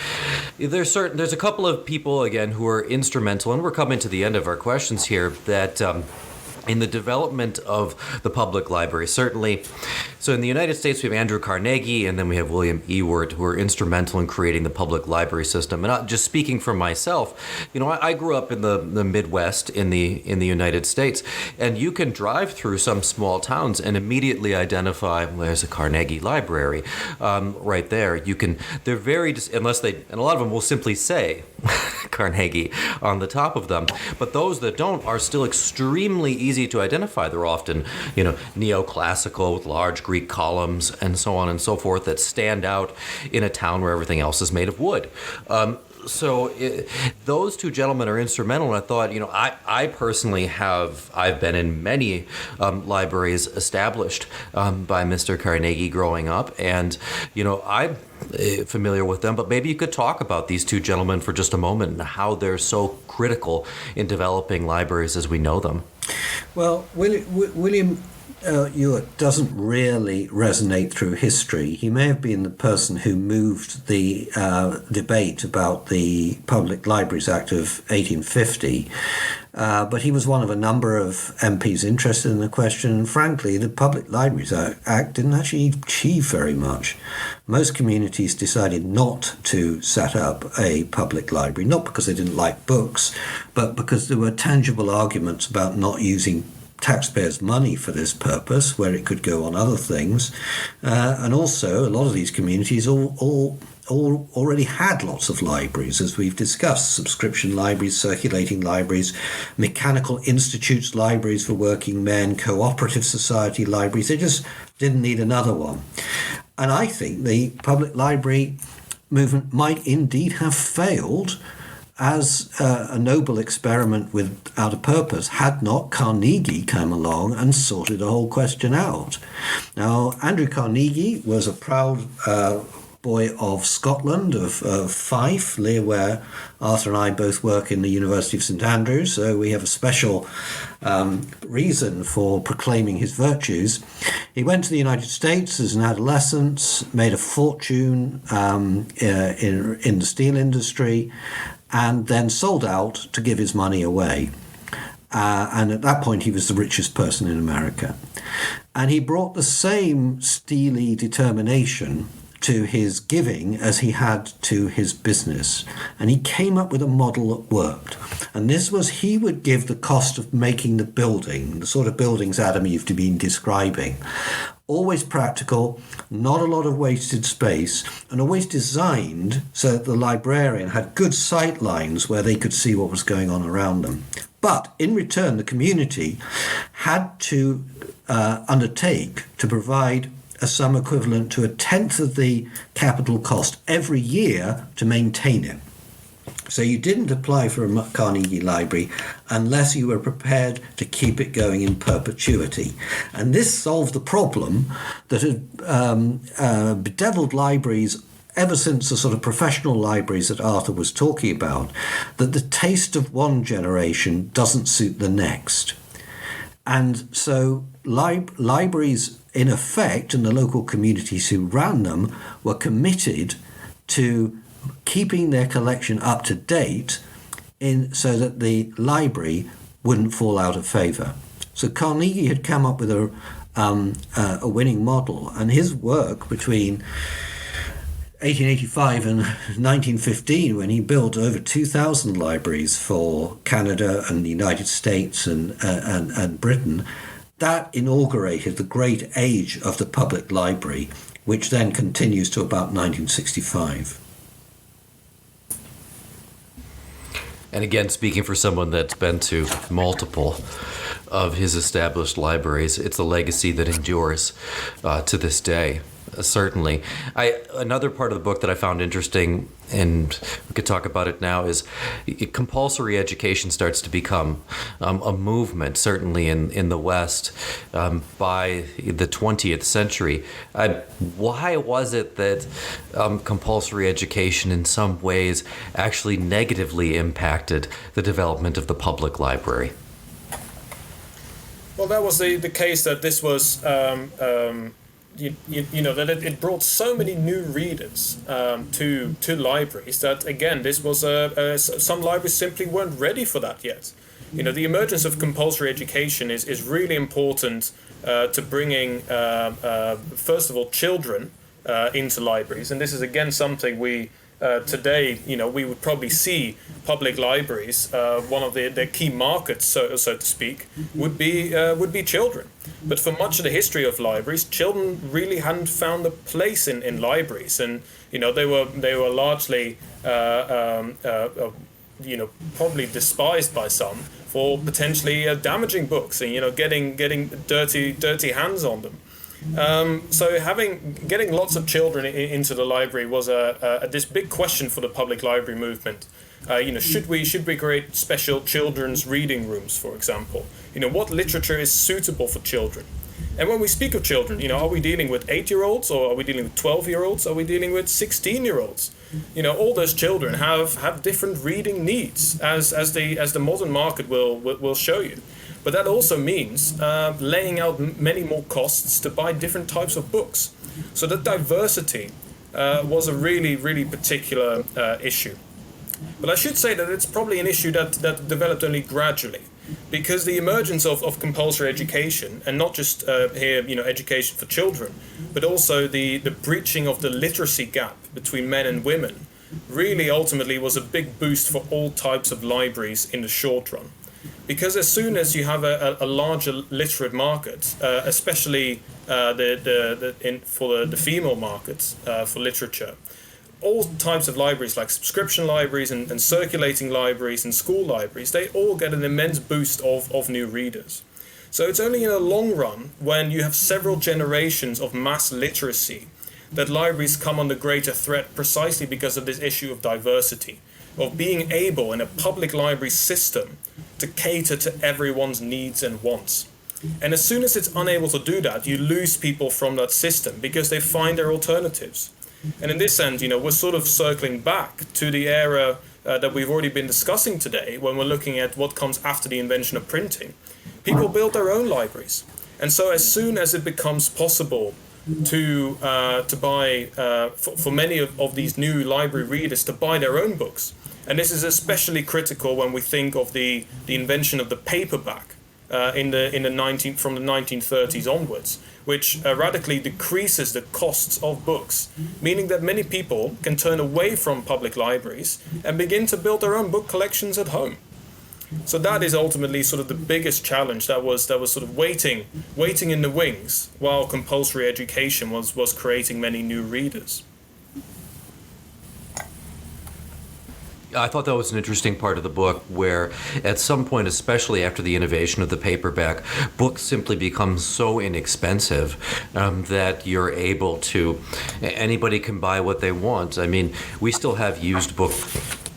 there's a couple of people again who are instrumental, and we're coming to the end of our questions here, that in the development of the public library, certainly. So in the United States, we have Andrew Carnegie, and then we have William Ewart, who are instrumental in creating the public library system. And just speaking for myself, I grew up in the Midwest in the United States, and you can drive through some small towns and immediately identify, well, there's a Carnegie library right there. They're very, unless and a lot of them will simply say Carnegie on the top of them. But those that don't are still extremely easy to identify. They're often, neoclassical with large Greek columns and so on and so forth that stand out in a town where everything else is made of wood. Those two gentlemen are instrumental, and I thought, I personally I've been in many libraries established by Mr. Carnegie growing up, and, I'm familiar with them, but maybe you could talk about these two gentlemen for just a moment and how they're so critical in developing libraries as we know them. Well, William Ewart doesn't really resonate through history. He may have been the person who moved the debate about the Public Libraries Act of 1850, but he was one of a number of MPs interested in the question. And frankly, the Public Libraries Act didn't actually achieve very much. Most communities decided not to set up a public library, not because they didn't like books, but because there were tangible arguments about not using taxpayers' money for this purpose, where it could go on other things. And also, a lot of these communities already had lots of libraries, as we've discussed: subscription libraries, circulating libraries, mechanical institutes libraries for working men, cooperative society libraries. They just didn't need another one. And I think the public library movement might indeed have failed as a noble experiment without a purpose had not Carnegie come along and sorted the whole question out. Now, Andrew Carnegie was a proud boy of Scotland, of Fife, near where Arthur and I both work in the University of St Andrews, so we have a special reason for proclaiming his virtues. He went to the United States as an adolescent, made a fortune in the steel industry, and then sold out to give his money away. And at that point, he was the richest person in America. And he brought the same steely determination to his giving as he had to his business. And he came up with a model that worked. And this was, he would give the cost of making the building, the sort of buildings, Adam, you've been describing, always practical, not a lot of wasted space, and always designed so that the librarian had good sight lines where they could see what was going on around them. But in return, the community had to undertake to provide a sum equivalent to 1/10 of the capital cost every year to maintain it. So you didn't apply for a Carnegie Library unless you were prepared to keep it going in perpetuity. And this solved the problem that had bedeviled libraries ever since the sort of professional libraries that Arthur was talking about, that the taste of one generation doesn't suit the next. And so libraries, in effect, and the local communities who ran them were committed to keeping their collection up to date so that the library wouldn't fall out of favour. So Carnegie had come up with a winning model, and his work between 1885 and 1915, when he built over 2,000 libraries for Canada and the United States and Britain, that inaugurated the great age of the public library, which then continues to about 1965. And again, speaking for someone that's been to multiple of his established libraries, it's a legacy that endures to this day. Certainly. Another part of the book that I found interesting, and we could talk about it now, is compulsory education starts to become a movement, certainly in the West, by the 20th century. Why was it that compulsory education in some ways actually negatively impacted the development of the public library? Well, that was the case that this was... You know that it brought so many new readers to libraries that, again, this was some libraries simply weren't ready for that yet. You know, the emergence of compulsory education is really important to bringing first of all children into libraries, and this is again something we today, you know, we would probably see public libraries, one of their key markets, so to speak, would be children. But for much of the history of libraries, children really hadn't found a place in libraries, and you know they were largely you know, probably despised by some for potentially damaging books and, you know, getting dirty hands on them. So getting lots of children into the library was this big question for the public library movement. You know, should we create special children's reading rooms, for example? You know, what literature is suitable for children? And when we speak of children, you know, are we dealing with 8-year-olds, or are we dealing with 12-year-olds? Are we dealing with 16-year-olds? You know, all those children have different reading needs, as the modern market will show you. But that also means laying out many more costs to buy different types of books. So the diversity was a really, really particular issue. But I should say that it's probably an issue that developed only gradually, because the emergence of compulsory education, and not just here, you know, education for children, but also the breaching of the literacy gap between men and women, really ultimately was a big boost for all types of libraries in the short run. Because as soon as you have a larger literate market, especially for the female markets for literature, all types of libraries like subscription libraries and circulating libraries and school libraries, they all get an immense boost of new readers. So it's only in the long run, when you have several generations of mass literacy, that libraries come under greater threat, precisely because of this issue of diversity, of being able in a public library system to cater to everyone's needs and wants. And as soon as it's unable to do that, you lose people from that system because they find their alternatives. And in this end, you know, we're sort of circling back to the era that we've already been discussing today, when we're looking at what comes after the invention of printing. People built their own libraries. And so as soon as it becomes possible to buy, for many of these new library readers to buy their own books, and this is especially critical when we think of the invention of the paperback from the 1930s onwards, which radically decreases the costs of books, meaning that many people can turn away from public libraries and begin to build their own book collections at home. So that is ultimately sort of the biggest challenge that was sort of waiting in the wings while compulsory education was creating many new readers. I thought that was an interesting part of the book, where at some point, especially after the innovation of the paperback, books simply become so inexpensive that you're able to, anybody can buy what they want. I mean, we still have used book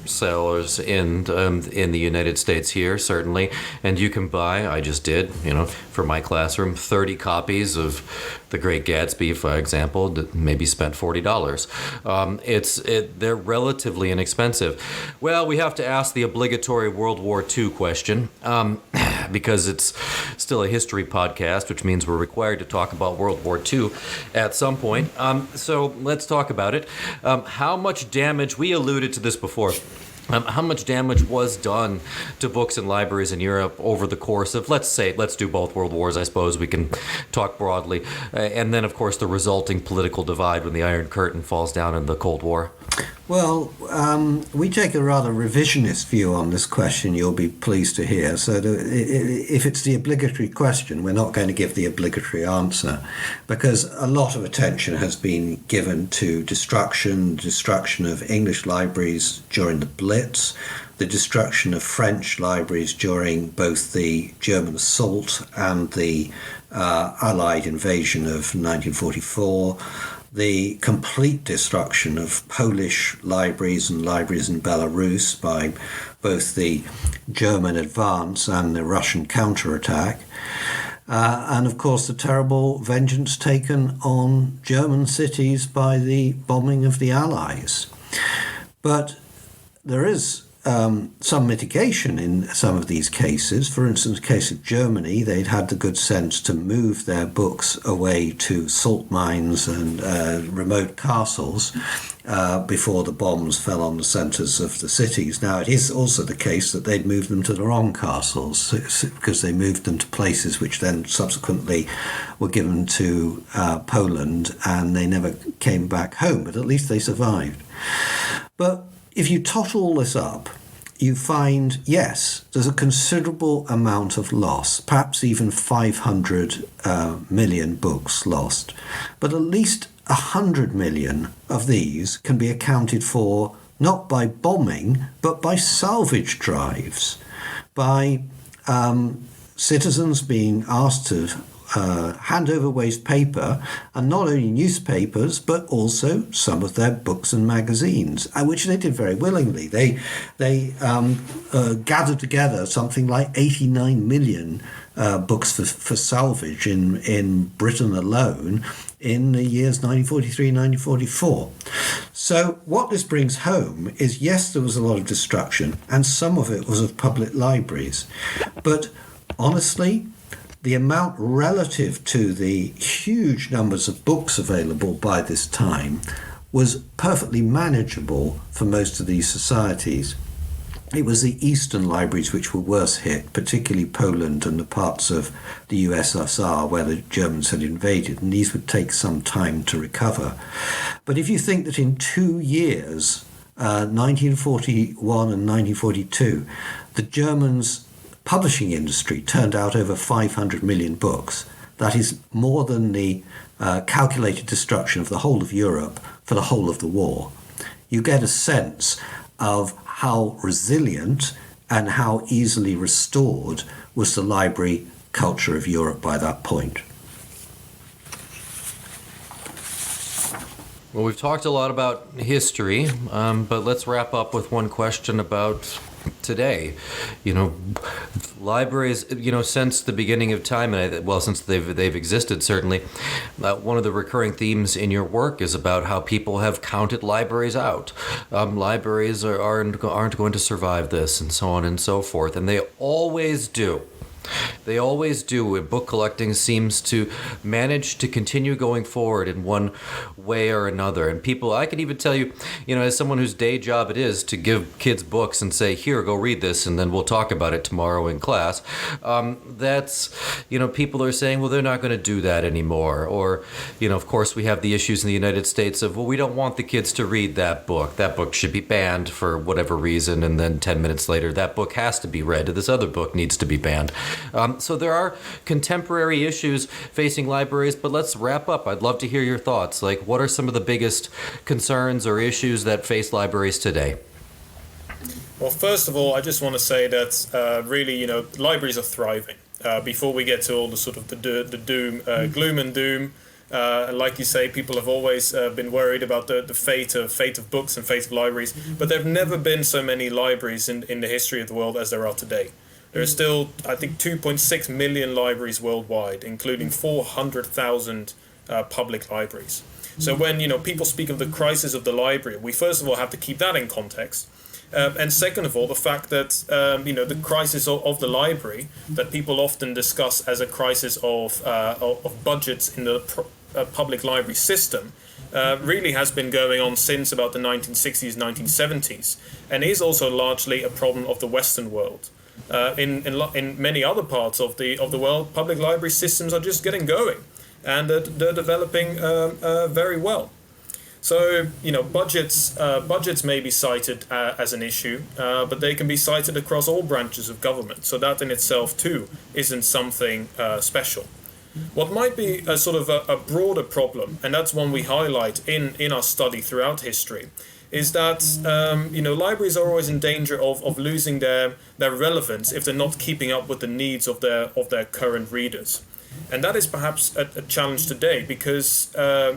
sellers in the United States here, certainly, and you can buy, I just did, you know, for my classroom, 30 copies of The Great Gatsby, for example, that maybe spent $40. They're relatively inexpensive. Well, we have to ask the obligatory World War II question. because it's still a history podcast, which means we're required to talk about World War II at some point. So let's talk about it. How much damage, we alluded to this before, how much damage was done to books and libraries in Europe over the course of, let's do both world wars, I suppose we can talk broadly, and then, of course, the resulting political divide when the Iron Curtain falls down in the Cold War? Well, we take a rather revisionist view on this question, you'll be pleased to hear. So if it's the obligatory question, we're not going to give the obligatory answer, because a lot of attention has been given to destruction of English libraries during the Blitz, the destruction of French libraries during both the German assault and the Allied invasion of 1944, the complete destruction of Polish libraries and libraries in Belarus by both the German advance and the Russian counterattack, and of course the terrible vengeance taken on German cities by the bombing of the Allies. But there is some mitigation in some of these cases. For instance, in the case of Germany, they'd had the good sense to move their books away to salt mines and remote castles before the bombs fell on the centres of the cities. Now, it is also the case that they'd moved them to the wrong castles, because they moved them to places which then subsequently were given to Poland, and they never came back home, but at least they survived. But if you tot all this up, you find, yes, there's a considerable amount of loss, perhaps even 500 million books lost. But at least 100 million of these can be accounted for not by bombing, but by salvage drives, by citizens being asked to hand over waste paper, and not only newspapers but also some of their books and magazines, which they did very willingly. They gathered together something like 89 million books for salvage in Britain alone in the years 1943, 1944. So what this brings home is, yes, there was a lot of destruction, and some of it was of public libraries, but honestly, the amount relative to the huge numbers of books available by this time was perfectly manageable for most of these societies. It was the eastern libraries which were worse hit, particularly Poland and the parts of the USSR where the Germans had invaded, and these would take some time to recover. But if you think that in 2 years, 1941 and 1942, the Germans' publishing industry turned out over 500 million books. That is more than the calculated destruction of the whole of Europe for the whole of the war. You get a sense of how resilient and how easily restored was the library culture of Europe by that point. Well, we've talked a lot about history, but let's wrap up with one question about today. Libraries, since the beginning of time, and since they've existed, certainly, one of the recurring themes in your work is about how people have counted libraries out. Libraries aren't going to survive this, and so on and so forth, and they always do. They always do. Book collecting seems to manage to continue going forward in one way or another. And people, I can even tell you, as someone whose day job it is to give kids books and say, here, go read this, and then we'll talk about it tomorrow in class. People are saying, well, they're not going to do that anymore. Or, of course, we have the issues in the United States of, well, we don't want the kids to read that book. That book should be banned for whatever reason. And then 10 minutes later, that book has to be read. This other book needs to be banned. So there are contemporary issues facing libraries, but let's wrap up. I'd love to hear your thoughts. Like, what are some of the biggest concerns or issues that face libraries today? Well, first of all, I just want to say that really, libraries are thriving. Before we get to all the sort of the doom, gloom and doom, like you say, people have always been worried about the fate of books and fate of libraries, but there have never been so many libraries in the history of the world as there are today. There are still, I think, 2.6 million libraries worldwide, including 400,000 public libraries. So when people speak of the crisis of the library, we first of all have to keep that in context. And second of all, the fact that the crisis of the library that people often discuss as a crisis of budgets in the public library system really has been going on since about the 1960s, 1970s, and is also largely a problem of the Western world. In many other parts of the world, public library systems are just getting going, and they're developing very well. So, budgets may be cited as an issue, but they can be cited across all branches of government. So that in itself, too, isn't something special. What might be a sort of a broader problem, and that's one we highlight in our study throughout history, is that libraries are always in danger of losing their relevance if they're not keeping up with the needs of their current readers. And that is perhaps a challenge today, because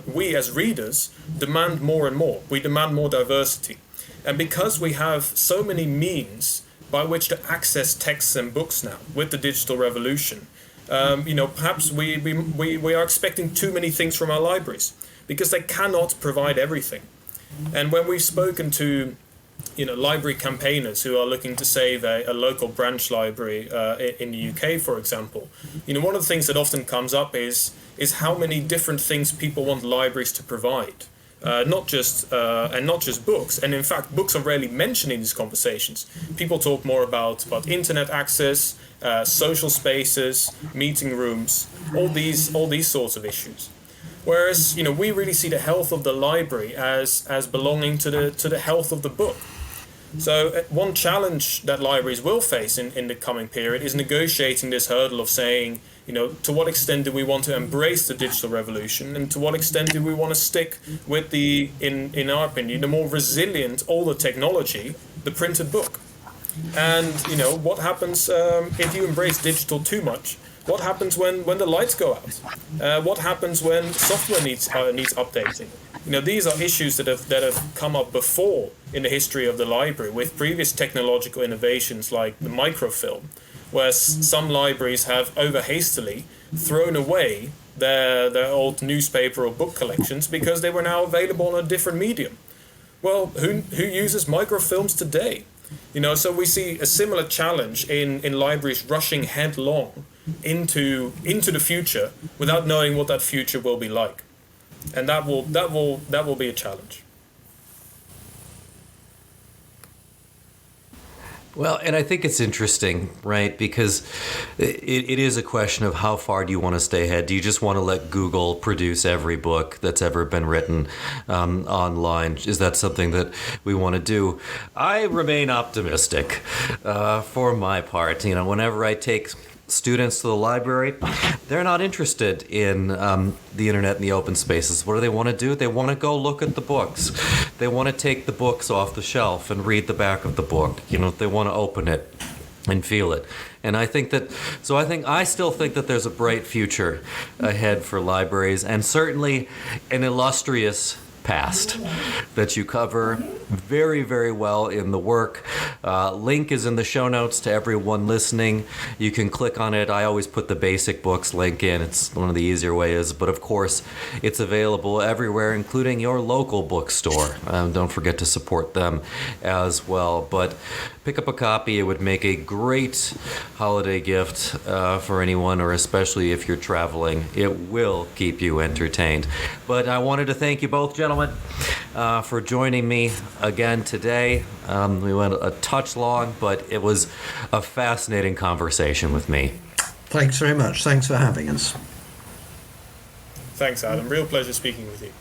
we as readers demand more and more. We demand more diversity. And because we have so many means by which to access texts and books now with the digital revolution, perhaps we are expecting too many things from our libraries because they cannot provide everything. And when we've spoken to library campaigners who are looking to save a local branch library in the UK, for example, one of the things that often comes up is how many different things people want libraries to provide. Not just books, and in fact, books are rarely mentioned in these conversations. People talk more about internet access, social spaces, meeting rooms, all these sorts of issues. Whereas we really see the health of the library as belonging to the health of the book. So one challenge that libraries will face in the coming period is negotiating this hurdle of saying, to what extent do we want to embrace the digital revolution, and to what extent do we want to stick with the, in our opinion, the more resilient older technology, the printed book. And what happens if you embrace digital too much? What happens when the lights go out? What happens when software needs updating? These are issues that have come up before in the history of the library with previous technological innovations like the microfilm, where some libraries have over hastily thrown away their old newspaper or book collections because they were now available on a different medium. Well, who uses microfilms today? So we see a similar challenge in libraries rushing headlong into the future without knowing what that future will be like, and that will be a challenge. Well, and I think it's interesting, right? Because it is a question of how far do you want to stay ahead? Do you just want to let Google produce every book that's ever been written online? Is that something that we want to do? I remain optimistic for my part. Whenever I take students to the library, they're not interested in the internet and the open spaces. What do they want to do? They want to go look at the books. They want to take the books off the shelf and read the back of the book. They want to open it and feel it. And I still think that there's a bright future ahead for libraries, and certainly an illustrious past that you cover very, very well in the work. Link is in the show notes to everyone listening. You can click on it. I always put the basic books link in. It's one of the easier ways, but of course it's available everywhere, including your local bookstore. Don't forget to support them as well. But pick up a copy. It would make a great holiday gift for anyone, or especially if you're traveling. It will keep you entertained. But I wanted to thank you both, gentlemen, for joining me again today. We went a touch long, but it was a fascinating conversation with me. Thanks very much. Thanks for having us. Thanks, Adam. Real pleasure speaking with you.